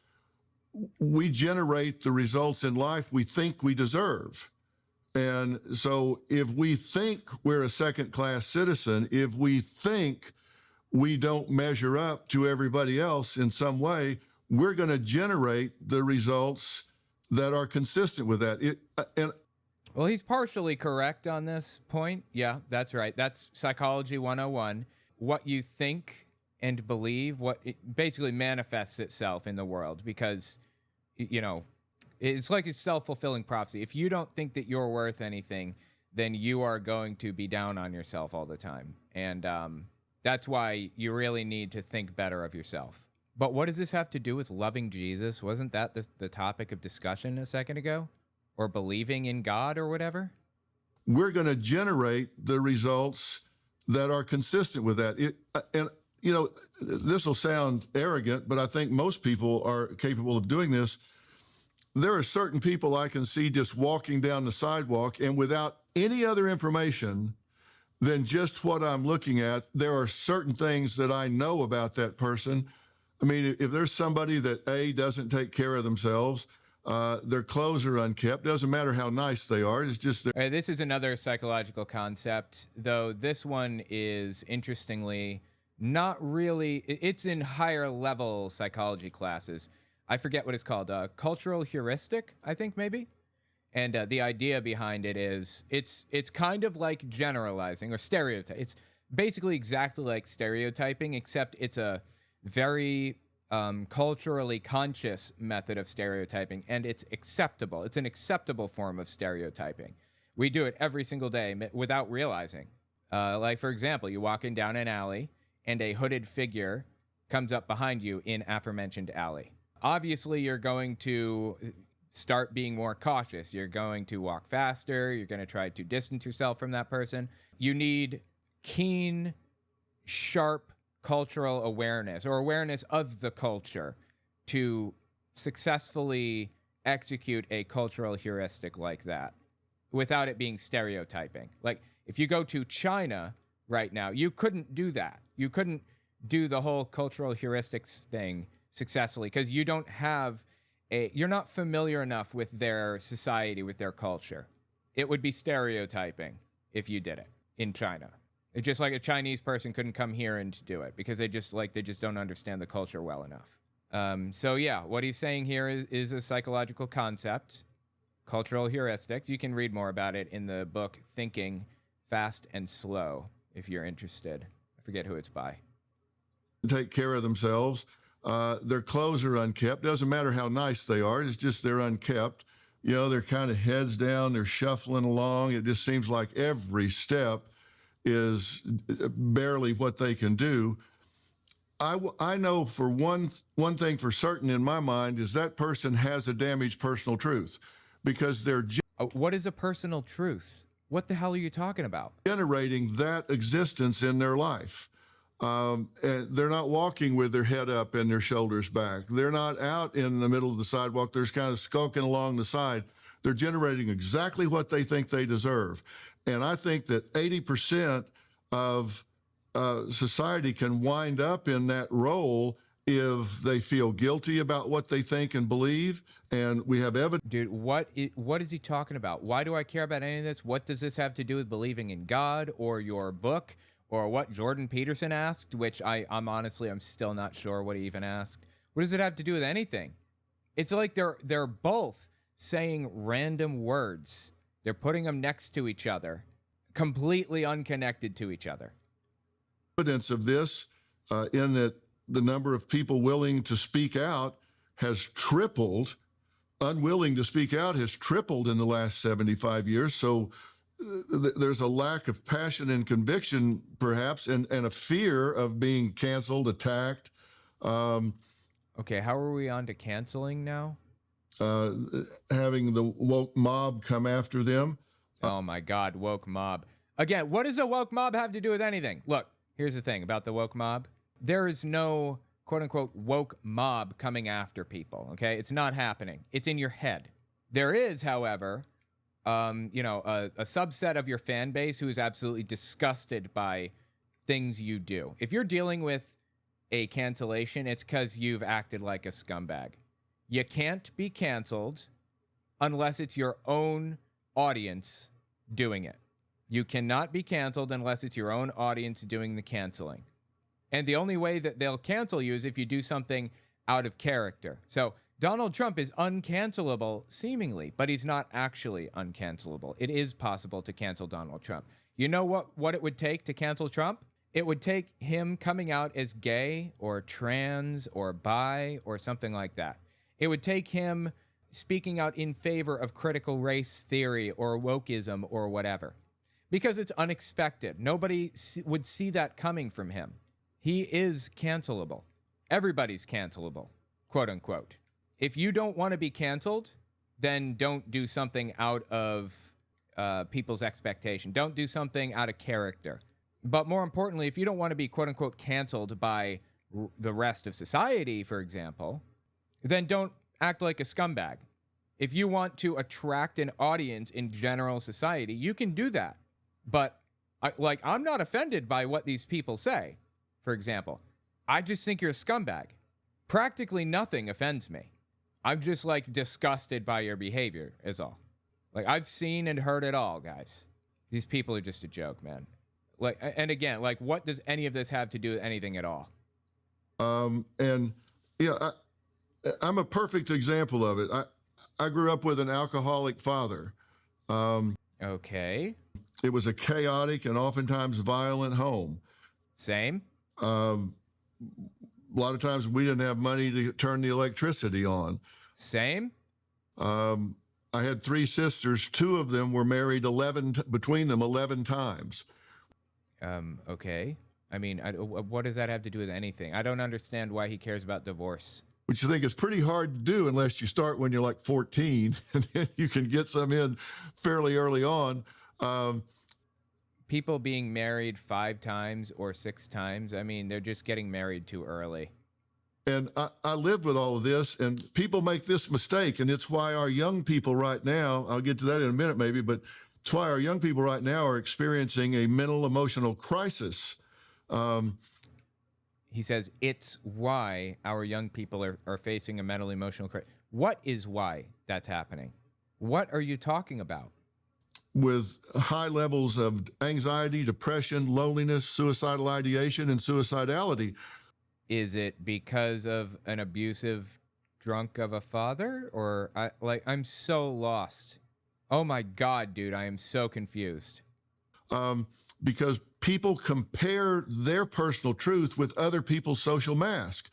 we generate the results in life we think we deserve. And so if we think we're a second-class citizen, if we think we don't measure up to everybody else in some way, we're going to generate the results that are consistent with that. Well, he's partially correct on this point. Yeah, that's right. That's Psychology 101. What you think and believe, what it basically manifests itself in the world, because, you know, it's like a self-fulfilling prophecy. If you don't think that you're worth anything, then you are going to be down on yourself all the time. And that's why you really need to think better of yourself. But what does this have to do with loving Jesus? Wasn't that the topic of discussion a second ago? Or believing in God or whatever? We're going to generate the results that are consistent with that. And, you know, this will sound arrogant, but I think most people are capable of doing this. There are certain people I can see just walking down the sidewalk, and without any other information than just what I'm looking at, there are certain things that I know about that person. I mean, if there's somebody that A, doesn't take care of themselves, their clothes are unkept, doesn't matter how nice they are, it's just... This is another psychological concept, though this one is, interestingly, not really... It's in higher level psychology classes. I forget what it's called, cultural heuristic, I think, maybe? And the idea behind it is, it's kind of like generalizing or stereotype. It's basically exactly like stereotyping, except it's a very culturally conscious method of stereotyping, and it's acceptable. It's an acceptable form of stereotyping. We do it every single day without realizing. Like, for example, you walk in down an alley, and a hooded figure comes up behind you in aforementioned alley. Obviously, you're going to start being more cautious. You're going to walk faster. You're going to try to distance yourself from that person. You need keen, sharp cultural awareness or awareness of the culture to successfully execute a cultural heuristic like that without it being stereotyping. Like, if you go to China right now, you couldn't do that. You couldn't do the whole cultural heuristics thing successfully because you don't have you're not familiar enough with their society, with their culture. It would be stereotyping if you did it in China. It's just like a Chinese person couldn't come here and do it because they just don't understand the culture well enough. So yeah, what he's saying here is a psychological concept, cultural heuristics. You can read more about it in the book Thinking Fast and Slow if you're interested. I forget who it's by. Take care of themselves. Their clothes are unkept. Doesn't matter how nice they are. It's just they're unkept. You know, they're kind of heads down. They're shuffling along. It just seems like every step is barely what they can do. I know for one thing for certain in my mind is that person has a damaged personal truth because they're what is a personal truth? What the hell are you talking about? Generating that existence in their life. And they're not walking with their head up and their shoulders back. They're not out in the middle of the sidewalk. They're just kind of skulking along the side. They're generating exactly what they think they deserve. And I think that 80% of society can wind up in that role if they feel guilty about what they think and believe. And we have evidence. Dude, what is he talking about? Why do I care about any of this? What does this have to do with believing in God or your book or what Jordan Peterson asked, which I'm honestly still not sure what he even asked. What does it have to do with anything? It's like they're both saying random words. They're putting them next to each other, completely unconnected to each other. Evidence of this in that the number of people willing to speak out has tripled. Unwilling to speak out has tripled in the last 75 years. So there's a lack of passion and conviction, perhaps, and a fear of being canceled, attacked. Okay, how are we on to canceling now? Having the woke mob come after them. Oh my God, woke mob. Again, what does a woke mob have to do with anything? Look, here's the thing about the woke mob. There is no quote unquote woke mob coming after people, okay? It's not happening. It's in your head. There is, however, a subset of your fan base who is absolutely disgusted by things you do. If you're dealing with a cancellation, it's because you've acted like a scumbag. You can't be canceled unless it's your own audience doing it. You cannot be canceled unless it's your own audience doing the canceling. And the only way that they'll cancel you is if you do something out of character. So Donald Trump is uncancelable, seemingly, but he's not actually uncancelable. It is possible to cancel Donald Trump. You know what it would take to cancel Trump? It would take him coming out as gay or trans or bi or something like that. It would take him speaking out in favor of critical race theory or wokeism or whatever. Because it's unexpected. Nobody would see that coming from him. He is cancelable. Everybody's cancelable, quote unquote. If you don't want to be canceled, then don't do something out of people's expectation. Don't do something out of character. But more importantly, if you don't want to be quote unquote canceled by the rest of society, for example, then don't act like a scumbag. If you want to attract an audience in general society, you can do that. But I'm not offended by what these people say, for example. I just think you're a scumbag. Practically nothing offends me. I'm just disgusted by your behavior is all. I've seen and heard it all, guys. These people are just a joke, man. And again, what does any of this have to do with anything at all? And yeah, I'm a perfect example of it. I grew up with an alcoholic father. Okay. It was a chaotic and oftentimes violent home. Same. A lot of times we didn't have money to turn the electricity on. Same. I had 3 sisters. 2 of them were married between them 11 times. Okay. I mean, what does that have to do with anything? I don't understand why he cares about divorce. Which you think is pretty hard to do unless you start when you're 14, and then you can get some in fairly early on. People being married 5 times or 6 times, I mean, they're just getting married too early. And I lived with all of this, and people make this mistake, and it's why our young people right now, I'll get to that in a minute maybe, but it's why our young people right now are experiencing a mental emotional crisis. He says it's why our young people are facing a mental emotional crisis. What is why that's happening? What are you talking about? With high levels of anxiety, depression, loneliness, suicidal ideation, and suicidality. Is it because of an abusive drunk of a father? Or I'm so lost. Oh my God, dude, I am so confused. Because people compare their personal truth with other people's social mask.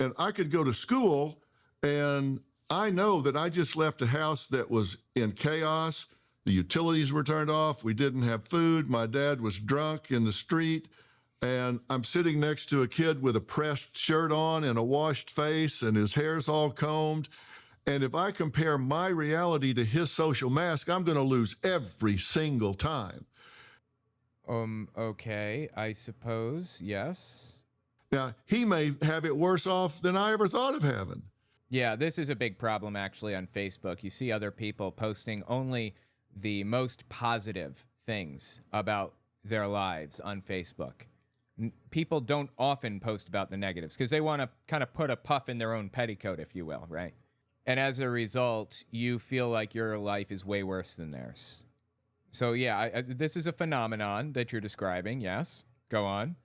And I could go to school and I know that I just left a house that was in chaos. The utilities were turned off. We didn't have food. My dad was drunk in the street. And I'm sitting next to a kid with a pressed shirt on and a washed face, and his hair's all combed. And if I compare my reality to his social mask, I'm going to lose every single time. Okay, I suppose, yes. Now, he may have it worse off than I ever thought of having. Yeah, this is a big problem actually on Facebook. You see other people posting only the most positive things about their lives on Facebook. People don't often post about the negatives because they want to kind of put a puff in their own petticoat, if you will, right? And as a result, you feel like your life is way worse than theirs. So yeah, this is a phenomenon that you're describing, yes? Go on.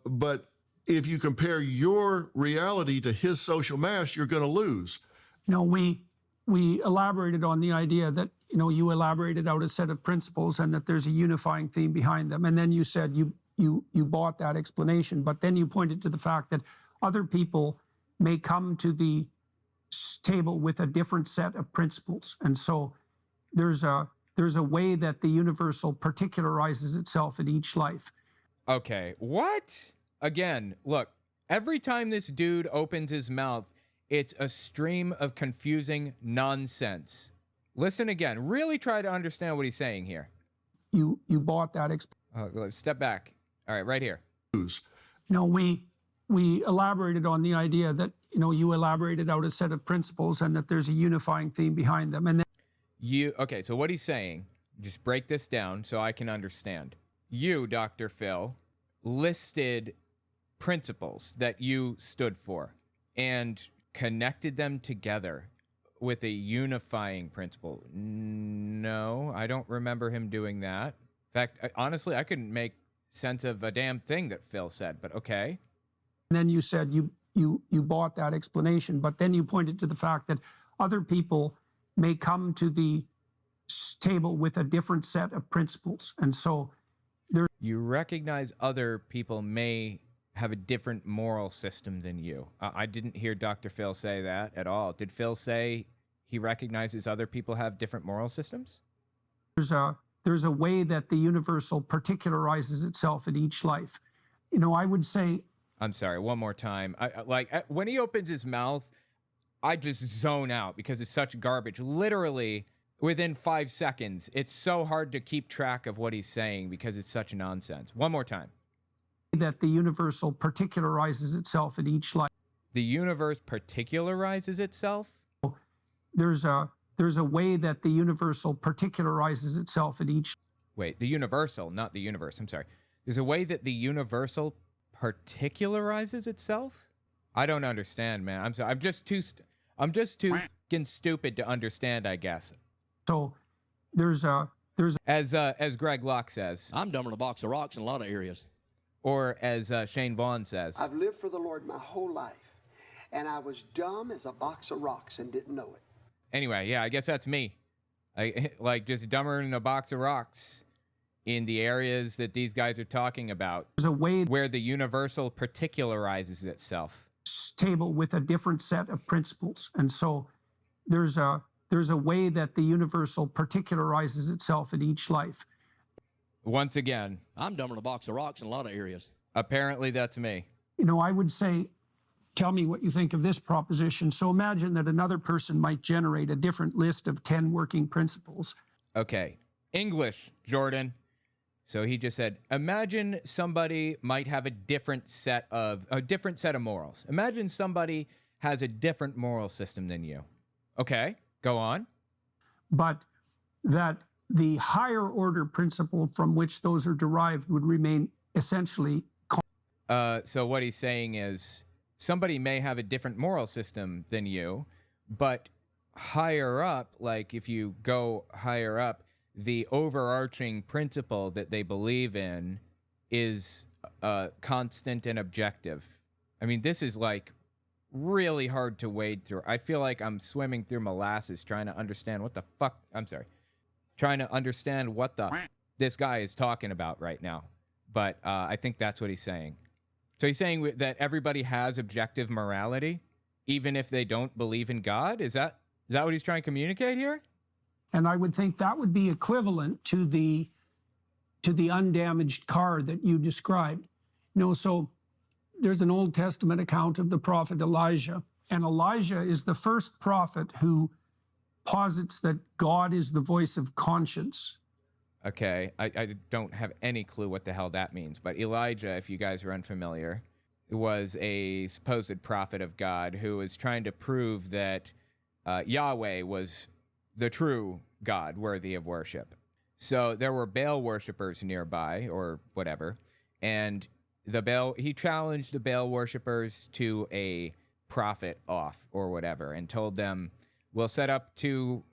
But if you compare your reality to his social mask, you're going to lose. We elaborated on the idea that, you elaborated out a set of principles and that there's a unifying theme behind them. And then you said you bought that explanation, but then you pointed to the fact that other people may come to the table with a different set of principles. And so there's a there's a way that the universal particularizes itself in each life. Okay, what? Again, look, every time this dude opens his mouth, it's a stream of confusing nonsense. Listen again. Really try to understand what he's saying here. You bought that. Step back. All right, right here. We elaborated on the idea that, you elaborated out a set of principles and that there's a unifying theme behind them. And then Okay, so what he's saying, just break this down so I can understand. You, Dr. Phil, listed principles that you stood for and connected them together with a unifying principle. No, I don't remember him doing that. In fact, honestly, I couldn't make sense of a damn thing that Phil said, but okay. And then you said you bought that explanation, but then you pointed to the fact that other people may come to the table with a different set of principles. And so you recognize other people may have a different moral system than you. I didn't hear Dr. Phil say that at all. Did Phil say he recognizes other people have different moral systems? There's a way that the universal particularizes itself in each life. I would say. I'm sorry, one more time. When he opens his mouth, I just zone out because it's such garbage. Literally, within 5 seconds, it's so hard to keep track of what he's saying because it's such nonsense. One more time. That the universal particularizes itself in each life. The universe particularizes itself? There's a way that the universal particularizes itself in each. Wait, the universal, not the universe. I'm sorry. There's a way that the universal particularizes itself? I don't understand, man. I'm sorry. I'm just too fucking stupid to understand, I guess. So there's as Greg Locke says. I'm dumber than a box of rocks in a lot of areas. Or as Shane Vaughn says. I've lived for the Lord my whole life, and I was dumb as a box of rocks and didn't know it. Anyway, yeah, I guess that's me. Just dumber than a box of rocks in the areas that these guys are talking about. There's a way where the universal particularizes itself. Table with a different set of principles. And so there's a way that the universal particularizes itself in each life. Once again, I'm dumber than a box of rocks in a lot of areas. Apparently that's me. I would say, tell me what you think of this proposition. So imagine that another person might generate a different list of 10 working principles. Okay. English, Jordan. So he just said, imagine somebody might have a different set of morals. Imagine somebody has a different moral system than you. Okay, go on. But that the higher order principle from which those are derived would remain essentially. So what he's saying is somebody may have a different moral system than you, but higher up, like if you go higher up, the overarching principle that they believe in is constant and objective. I mean, this is really hard to wade through. I feel like I'm swimming through molasses trying to understand what the fuck. I'm sorry. Trying to understand what this guy is talking about right now. But I think that's what he's saying. So he's saying that everybody has objective morality, even if they don't believe in God? Is that what he's trying to communicate here? And I would think that would be equivalent to the undamaged car that you described. So there's an Old Testament account of the prophet Elijah. And Elijah is the first prophet who posits that God is the voice of conscience. Okay, I don't have any clue what the hell that means. But Elijah, if you guys are unfamiliar, was a supposed prophet of God who was trying to prove that Yahweh was the true God worthy of worship. So there were Baal worshipers nearby or whatever. And he challenged the Baal worshipers to a profit off or whatever and told them, we'll set up 2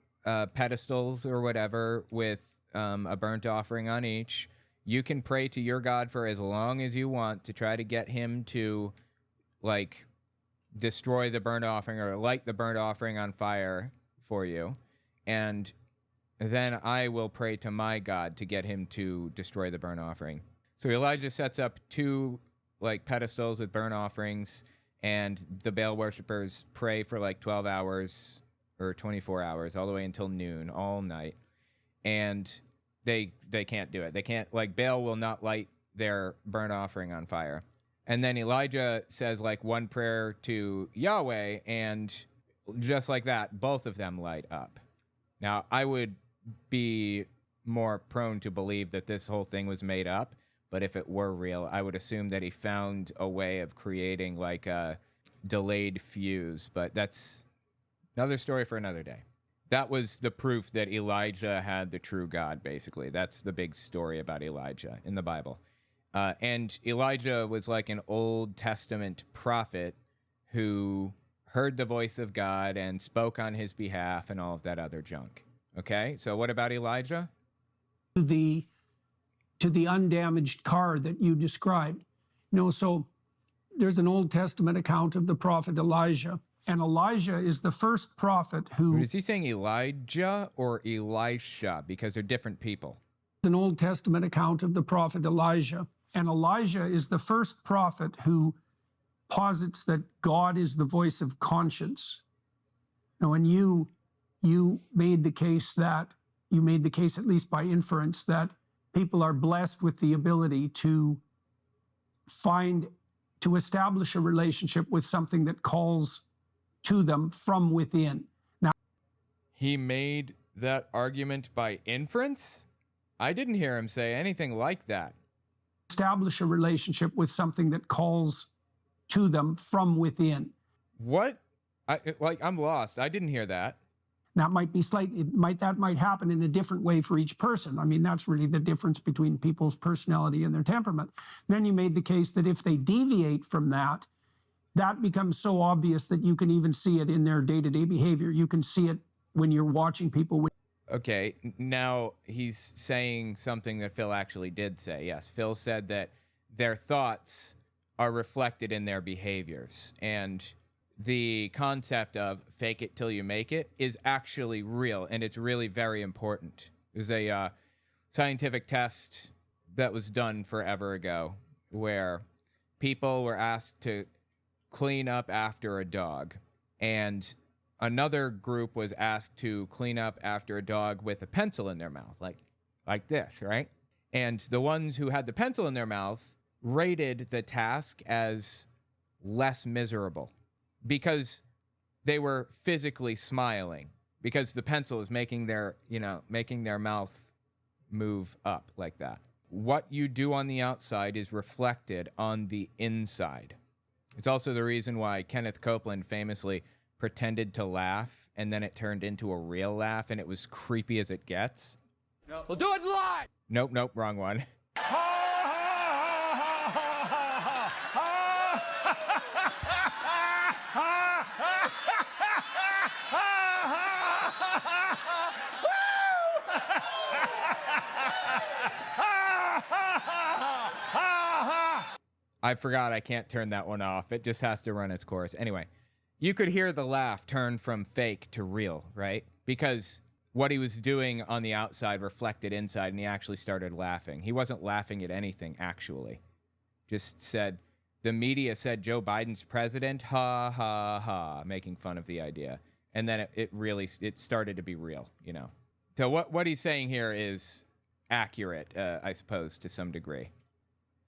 pedestals or whatever with a burnt offering on each. You can pray to your God for as long as you want to try to get him to destroy the burnt offering or light the burnt offering on fire for you. And then I will pray to my God to get him to destroy the burnt offering. So Elijah sets up 2 pedestals with burnt offerings, and the Baal worshipers pray for 12 hours or 24 hours, all the way until noon, all night. and they can't do it. They can't, like, Baal will not light their burnt offering on fire. And then Elijah says, like, one prayer to Yahweh, and just like that, both of them light up. Now, I would be more prone to believe that this whole thing was made up, but if it were real, I would assume that he found a way of creating, like, a delayed fuse. But that's another story for another day. That was the proof that Elijah had the true God, basically. That's the big story about Elijah in the Bible. And Elijah was like an Old Testament prophet who heard the voice of God and spoke on his behalf and all of that other junk. Okay, so what about Elijah? To the undamaged car that you described. So there's an Old Testament account of the prophet Elijah. And Elijah is the first prophet who... Is he saying Elijah or Elisha? Because they're different people. An Old Testament account of the prophet Elijah. And Elijah is the first prophet who posits that God is the voice of conscience. And you made the case at least by inference, that people are blessed with the ability to establish a relationship with something that calls to them from within. Now, he made that argument by inference? I didn't hear him say anything like that. Establish a relationship with something that calls to them from within. What? I'm lost. I didn't hear that. That might be that might happen in a different way for each person. I mean, that's really the difference between people's personality and their temperament. Then you made the case that if they deviate from that, that becomes so obvious that you can even see it in their day-to-day behavior. You can see it when you're watching people. Okay, now he's saying something that Phil actually did say. Yes, Phil said that their thoughts are reflected in their behaviors. And the concept of fake it till you make it is actually real, and it's really very important. There's a scientific test that was done forever ago where people were asked to clean up after a dog, and another group was asked to clean up after a dog with a pencil in their mouth, like this, right? And the ones who had the pencil in their mouth rated the task as less miserable because they were physically smiling, because the pencil is making their mouth move up like that. What you do on the outside is reflected on the inside. It's also the reason why Kenneth Copeland famously pretended to laugh, and then it turned into a real laugh, and it was creepy as it gets. No. We'll do it live! Nope, wrong one. I forgot I can't turn that one off. It just has to run its course. Anyway, you could hear the laugh turn from fake to real, right? Because what he was doing on the outside reflected inside, and he actually started laughing. He wasn't laughing at anything, actually. Just said, the media said Joe Biden's president, ha, ha, ha, making fun of the idea. And then it started to be real, So what he's saying here is accurate, I suppose, to some degree.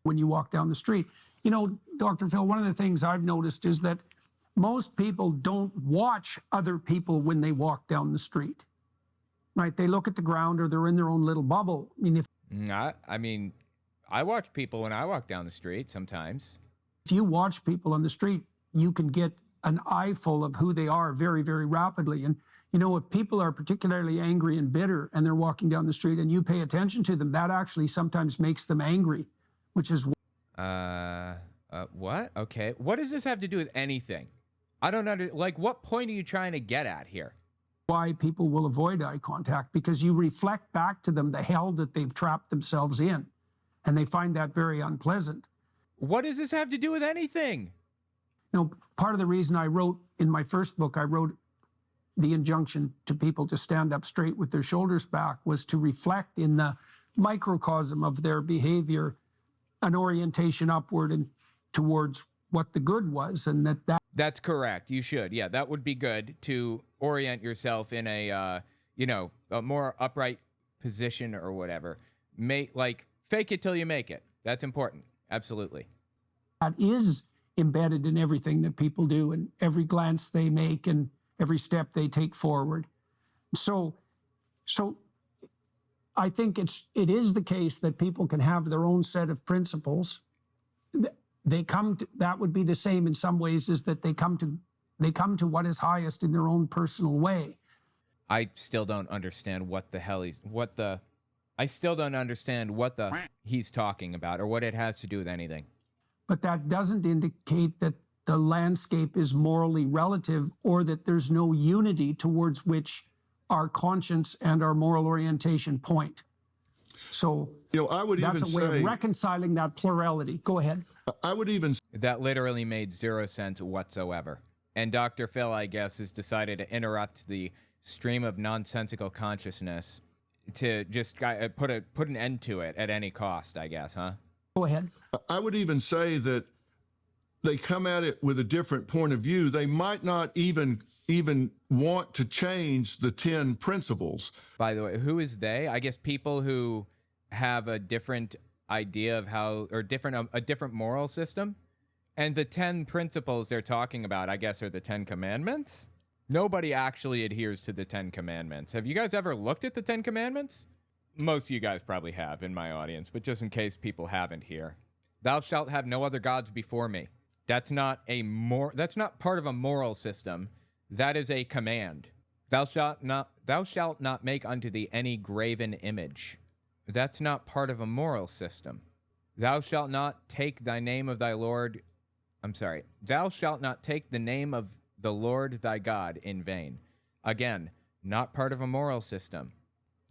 When you walk down the street. Dr. Phil, one of the things I've noticed is that most people don't watch other people when they walk down the street, right? They look at the ground, or they're in their own little bubble. I watch people when I walk down the street sometimes. If you watch people on the street, you can get an eyeful of who they are very, very rapidly. And, if people are particularly angry and bitter and they're walking down the street and you pay attention to them, that actually sometimes makes them angry, which is... What? Okay. What does this have to do with anything? I don't know. What point are you trying to get at here? Why people will avoid eye contact, because you reflect back to them the hell that they've trapped themselves in, and they find that very unpleasant. What does this have to do with anything? Part of the reason I wrote in my first book, I wrote the injunction to people to stand up straight with their shoulders back, was to reflect in the microcosm of their behavior an orientation upward and towards what the good was, and That's correct. You should. Yeah, that would be good to orient yourself in a more upright position or whatever. Fake it till you make it. That's important. Absolutely. That is embedded in everything that people do and every glance they make and every step they take forward. So I think it is the case that people can have their own set of principles. That would be the same in some ways, is that they come to what is highest in their own personal way. I still don't understand what the hell he's talking about or what it has to do with anything. But that doesn't indicate that the landscape is morally relative or that there's no unity towards which our conscience and our moral orientation point. So I would that's even a way say, of reconciling that plurality. Go ahead. I would even That literally made 0 sense whatsoever. And Dr. Phil, I guess, has decided to interrupt the stream of nonsensical consciousness to just put an end to it at any cost, I guess, huh? Go ahead. I would even say that they come at it with a different point of view. They might not even want to change the 10 principles. By the way, who is they? I guess people who have a different idea of how, or a different moral system. And the 10 principles they're talking about, I guess, are the 10 commandments. Nobody actually adheres to the 10 commandments. Have you guys ever looked at the 10 commandments? Most of you guys probably have in my audience, but just in case people haven't here. Thou shalt have no other gods before me. That's not part of a moral system. That is a command. Thou shalt not make unto thee any graven image. That's not part of a moral system. Thou shalt not take the name of the Lord thy God in vain. Again, not part of a moral system.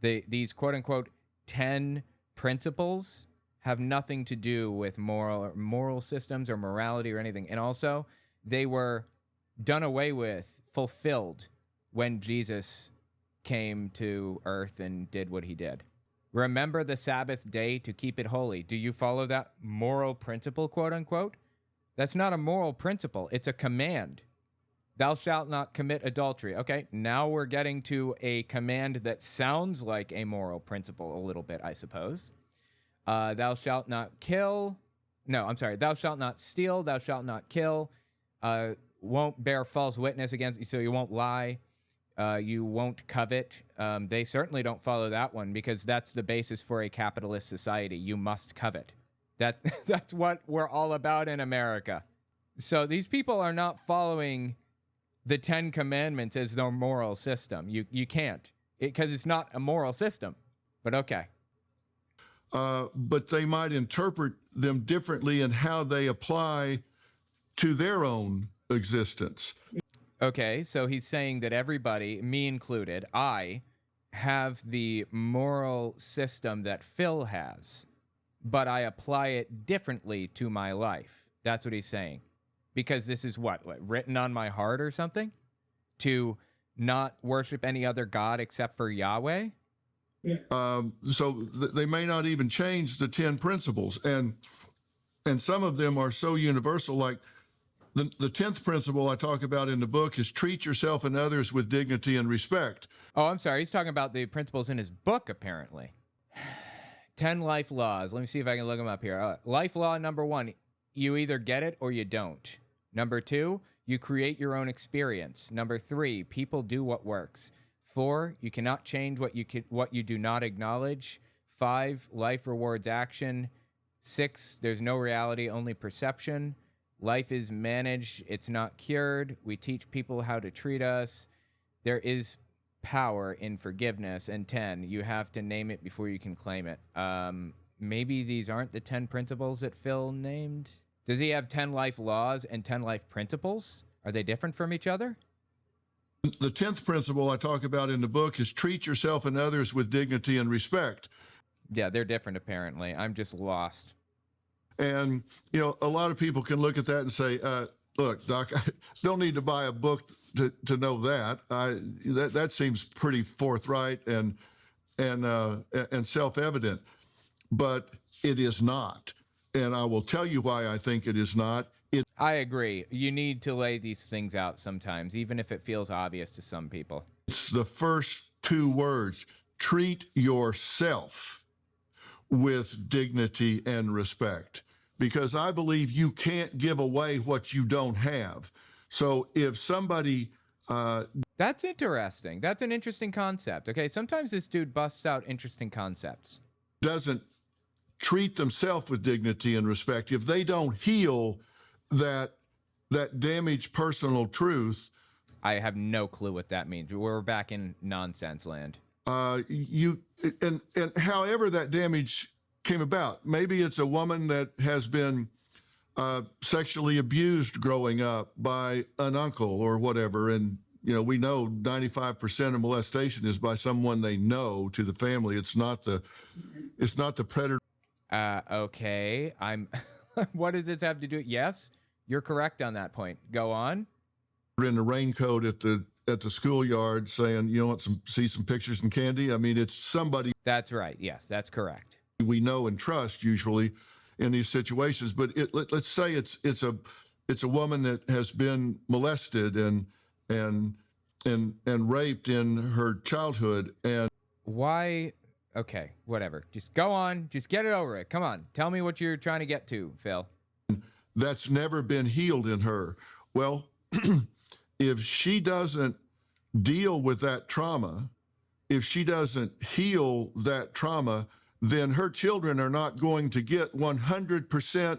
These quote-unquote 10 principles have nothing to do with moral systems or morality or anything. And also, they were done away with, fulfilled, when Jesus came to earth and did what he did. Remember the Sabbath day to keep it holy. Do you follow that moral principle, quote-unquote? That's not a moral principle. It's a command. Thou shalt not commit adultery. Okay, now we're getting to a command that sounds like a moral principle a little bit, I suppose. Thou shalt not kill. No, I'm sorry. Thou shalt not steal. Thou shalt not kill. Won't bear false witness against you, so you won't lie. You won't covet. They certainly don't follow that one because that's the basis for a capitalist society. You must covet. That's what we're all about in America. So these people are not following the 10 commandments as their moral system. You can't, because it's not a moral system. But okay. But they might interpret them differently in how they apply to their own existence. Okay, so he's saying that everybody, me included, I have the moral system that Phil has, but I apply it differently to my life. That's what he's saying. Because this is what, written on my heart or something? To not worship any other God except for Yahweh? So they may not even change the 10 principles. And some of them are so universal, like the 10th principle I talk about in the book is treat yourself and others with dignity and respect. Oh, I'm sorry. He's talking about the principles in his book, apparently. 10 life laws. Let me see if I can look them up here. Life law number 1, you either get it or you don't. Number 2, you create your own experience. Number 3, people do what works. 4, you cannot change what you do not acknowledge. 5, life rewards action. 6, there's no reality, only perception. Life is managed, it's not cured. We teach people how to treat us. There is power in forgiveness. And 10, you have to name it before you can claim it. Maybe these aren't the 10 principles that Phil named. Does he have 10 life laws and 10 life principles? Are they different from each other? The 10th principle I talk about in the book is treat yourself and others with dignity and respect. Yeah, they're different, apparently. I'm just lost. And, a lot of people can look at that and say, look, Doc, I don't need to buy a book to know that. That seems pretty forthright and self-evident. But it is not. And I will tell you why I think it is not. I agree. You need to lay these things out sometimes, even if it feels obvious to some people. It's the first 2 words, treat yourself with dignity and respect, because I believe you can't give away what you don't have. So if somebody That's interesting. That's an interesting concept. Okay, sometimes this dude busts out interesting concepts. doesn't treat themselves with dignity and respect, if they don't heal that damaged personal truth, I have no clue what that means. We're back in nonsense land. and however that damage came about, maybe it's a woman that has been sexually abused growing up by an uncle or whatever, and we know 95% of molestation is by someone they know to the family. It's not the predator. Okay. What does this have to do? Yes, you're correct on that point. Go on. In the raincoat at the schoolyard saying, see some pictures and candy. I mean, it's somebody That's right. Yes, that's correct. we know and trust usually in these situations. But let's say it's a woman that has been molested and raped in her childhood. And Why? Okay, whatever. Just go on. Just get it over it. Come on. Tell me what you're trying to get to, Phil. that's never been healed in her. Well, if she doesn't deal with that trauma, if she doesn't heal that trauma, then her children are not going to get 100%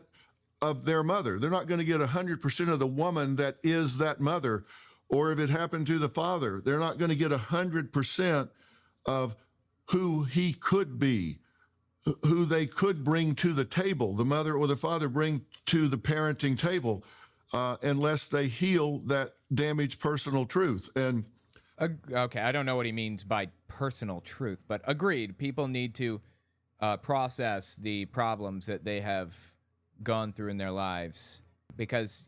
of their mother. They're not going to get 100% of the woman that is that mother. Or if it happened to the father, they're not going to get 100% of who he could be, who they could bring to the table, the mother or the father bring to the parenting table, unless they heal that damaged personal truth. And Okay, I don't know what he means by personal truth, but agreed. People need to process the problems that they have gone through in their lives because,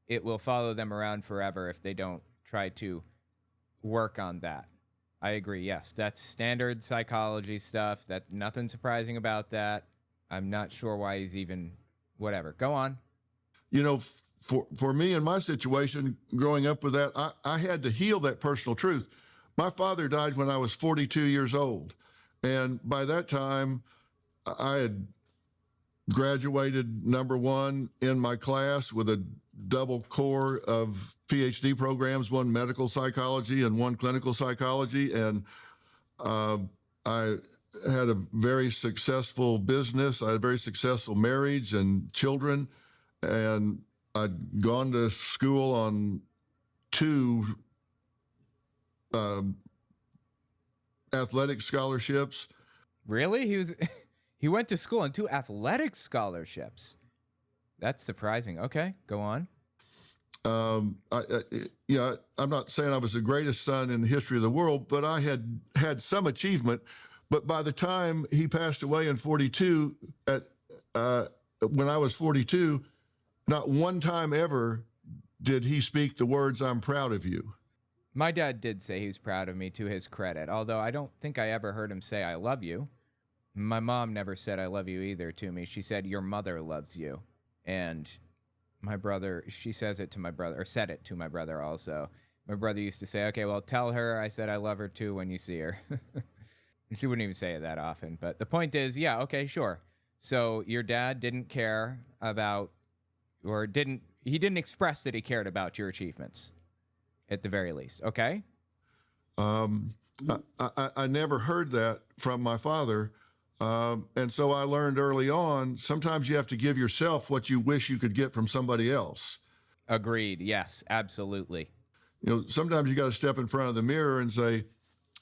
it will follow them around forever if they don't try to work on that. I agree. Yes, that's standard psychology stuff. That nothing surprising about that. I'm not sure why he's even whatever. Go on. For me in my situation, growing up with that, I had to heal that personal truth. My father died when I was 42 years old. And by that time, I had graduated #1 in my class with a double core of PhD programs, one medical psychology and one clinical psychology. And I had a very successful business. I had a very successful marriage and children. And I'd gone to school on 2 athletic scholarships. Really? He went to school on 2 athletic scholarships. That's surprising. Okay, go on. I'm not saying I was the greatest son in the history of the world, but I had some achievement. But by the time he passed away in 42, when I was 42, not one time ever did he speak the words, "I'm proud of you." My dad did say he was proud of me, to his credit, although I don't think I ever heard him say I love you. My mom never said I love you either to me. She said your mother loves you. And my brother, she says it to my brother, or said it to my brother also. My brother used to say, okay, well, tell her I said I love her too when you see her. And she wouldn't even say it that often. But the point is, yeah, okay, sure. So your dad didn't care about, or he didn't express that he cared about your achievements, at the very least, okay? I never heard that from my father. And so I learned early on, sometimes you have to give yourself what you wish you could get from somebody else. Agreed. Yes, absolutely. Sometimes you got to step in front of the mirror and say,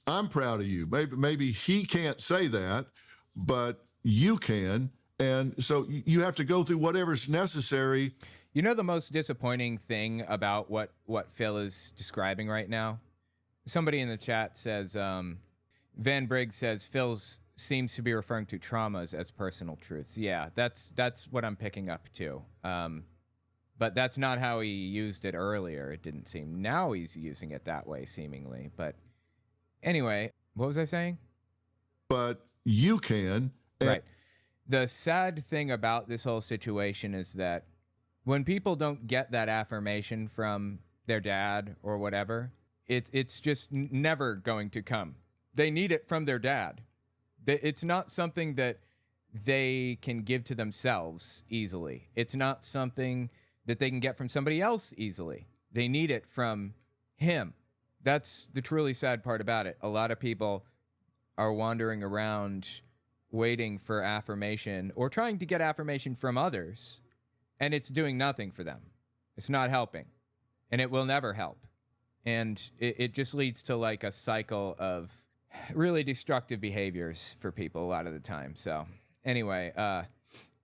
I'm proud of you. Maybe he can't say that, but you can. And so you have to go through whatever's necessary. The most disappointing thing about what Phil is describing right now? Somebody in the chat says, Van Briggs says, Phil's seems to be referring to traumas as personal truths. Yeah, that's what I'm picking up too. But that's not how he used it earlier, it didn't seem. Now he's using it that way, seemingly. But anyway, what was I saying? But you can. Right. The sad thing about this whole situation is that when people don't get that affirmation from their dad or whatever, it's just never going to come. They need it from their dad. It's not something that they can give to themselves easily. It's not something that they can get from somebody else easily. They need it from him. That's the truly sad part about it. A lot of people are wandering around waiting for affirmation or trying to get affirmation from others, and it's doing nothing for them. It's not helping, and it will never help. And it just leads to like a cycle of really destructive behaviors for people a lot of the time. So anyway,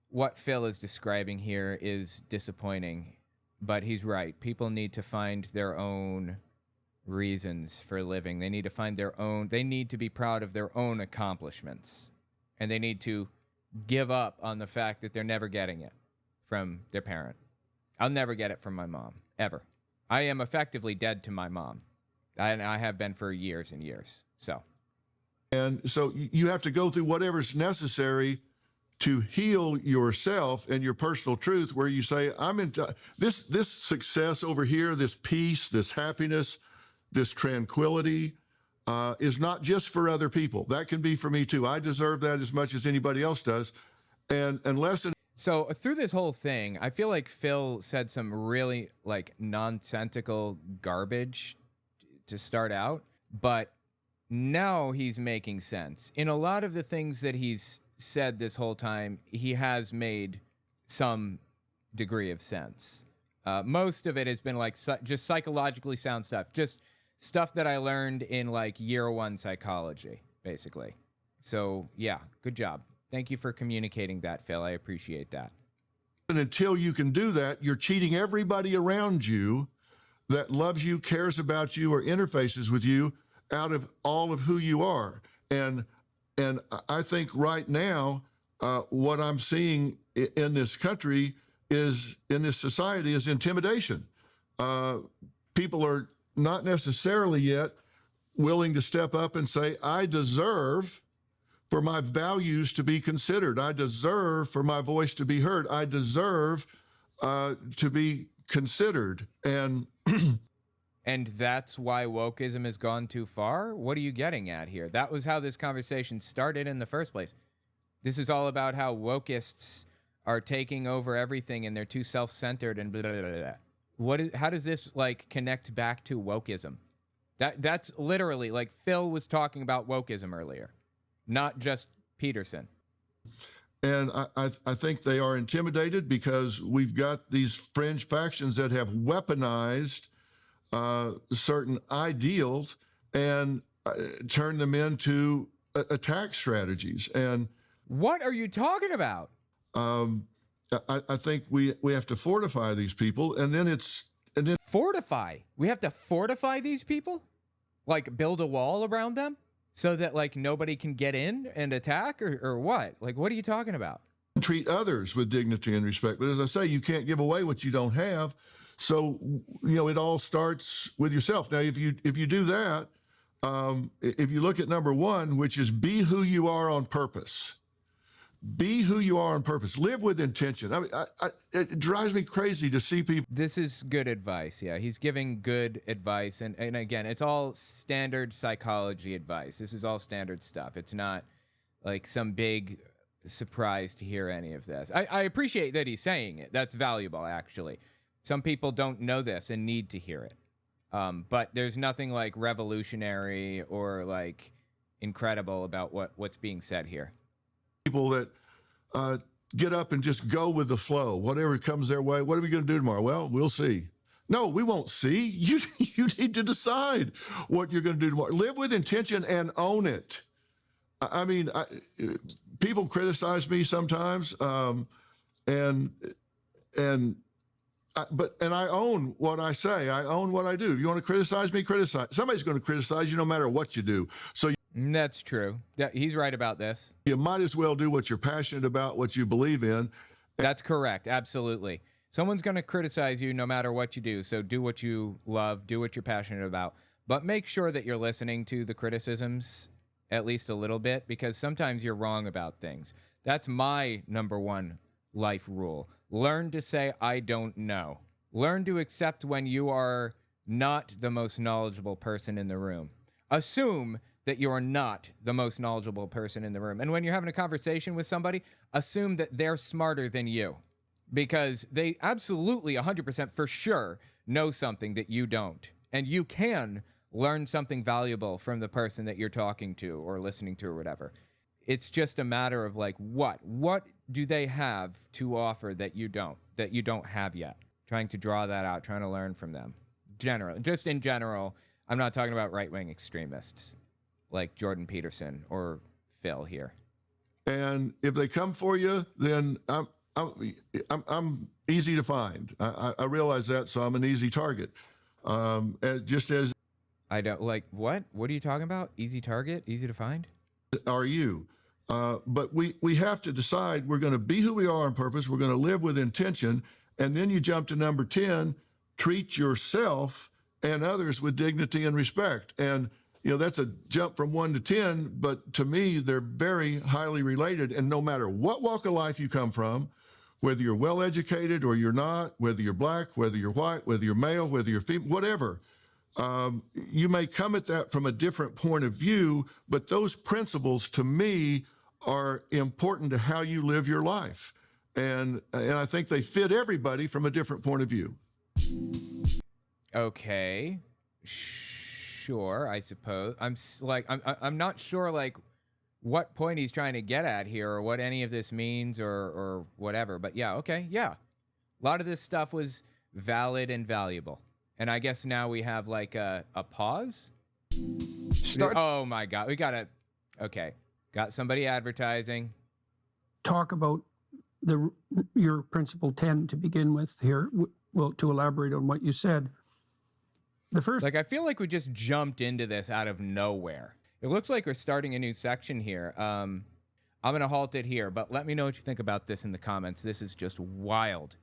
what Phil is describing here is disappointing, but he's right. People need to find their own reasons for living. They need to find their own, they need to be proud of their own accomplishments. And they need to give up on the fact that they're never getting it from their parent. I'll never get it from my mom, ever. I am effectively dead to my mom. And I have been for years and years. And so you have to go through whatever's necessary to heal yourself and your personal truth, where you say, I'm into this success over here, this peace, this happiness, this tranquility is not just for other people. That can be for me too. I deserve that as much as anybody else does. And unless it So through this whole thing, I feel like Phil said some really like nonsensical garbage to start out, but now he's making sense. In a lot of the things that he's said this whole time, he has made some degree of sense. Most of it has been like just psychologically sound stuff, just stuff that I learned in like year one psychology, basically. So yeah, good job. Thank you for communicating that, Phil. I appreciate that. And until you can do that, you're cheating everybody around you that loves you, cares about you, or interfaces with you out of all of who you are. And I think right now, what I'm seeing in this country is, in this society, is intimidation. People are not necessarily yet willing to step up and say, I deserve for my values to be considered. I deserve for my voice to be heard. I deserve to be considered. And And that's why wokeism has gone too far? What are you getting at here? That was how this conversation started in the first place. This is all about how wokeists are taking over everything and they're too self-centered and blah, blah, blah, blah. How does this like connect back to wokeism? That's literally like Phil was talking about wokeism earlier, not just Peterson. And I think they are intimidated because we've got these fringe factions that have weaponized certain ideals and turn them into attack strategies. And what are you talking about? I think we have to fortify these people, and then Fortify? We have to fortify these people? Like build a wall around them so that like nobody can get in and attack, or what? Like, what are you talking about? treat others with dignity and respect. But as I say, you can't give away what you don't have. So, it all starts with yourself. Now, if you do that, if you look at number one, which is be who you are on purpose. Be who you are on purpose. Live with intention. I mean, it drives me crazy to see people. This is good advice. Yeah, he's giving good advice. And again, it's all standard psychology advice. This is all standard stuff. It's not like some big surprise to hear any of this. I appreciate that he's saying it. That's valuable, actually. Some people don't know this and need to hear it. But there's nothing like revolutionary or like incredible about what's being said here. People that get up and just go with the flow. Whatever comes their way. What are we going to do tomorrow? Well, we'll see. No, we won't see. You need to decide what you're going to do tomorrow. Live with intention and own it. I mean, people criticize me sometimes, and I own what I say. I own what I do. If you want to criticize me, criticize. Somebody's going to criticize you no matter what you do. So that's true. He's right about this. You might as well do what you're passionate about, what you believe in. That's correct. Absolutely. Someone's going to criticize you no matter what you do. So do what you love, do what you're passionate about, but make sure that you're listening to the criticisms at least a little bit, because sometimes you're wrong about things. That's my number one life rule. Learn to say, I don't know. Learn to accept when you are not the most knowledgeable person in the room. Assume that you are not the most knowledgeable person in the room. And when you're having a conversation with somebody, assume that they're smarter than you, because they absolutely 100% for sure know something that you don't. And you can learn something valuable from the person that you're talking to or listening to or whatever. It's just a matter of like, what do they have to offer that you don't have yet? Trying to draw that out, trying to learn from them. Just in general, I'm not talking about right-wing extremists like Jordan Peterson or Phil here. And if they come for you, then I'm easy to find. I realize that, so I'm an easy target. Just as I don't like what? What are you talking about? Easy target, easy to find? are you. But we have to decide we're going to be who we are on purpose. We're going to live with intention. And then you jump to number 10, treat yourself and others with dignity and respect. And, that's a jump from 1 to 10, but to me, they're very highly related. And no matter what walk of life you come from, whether you're well-educated or you're not, whether you're black, whether you're white, whether you're male, whether you're female, whatever, you may come at that from a different point of view, but those principles to me are important to how you live your life. And I think they fit everybody from a different point of view. Okay. Sure, I suppose. I'm not sure like what point he's trying to get at here or what any of this means or whatever. But yeah, okay, yeah. A lot of this stuff was valid and valuable. And I guess now we have like a pause. Oh my God, okay. Got somebody advertising. Talk about your principle 10 to begin with here. Well, to elaborate on what you said. The first, I feel like we just jumped into this out of nowhere. It looks like we're starting a new section here. I'm going to halt it here, but let me know what you think about this in the comments. This is just wild.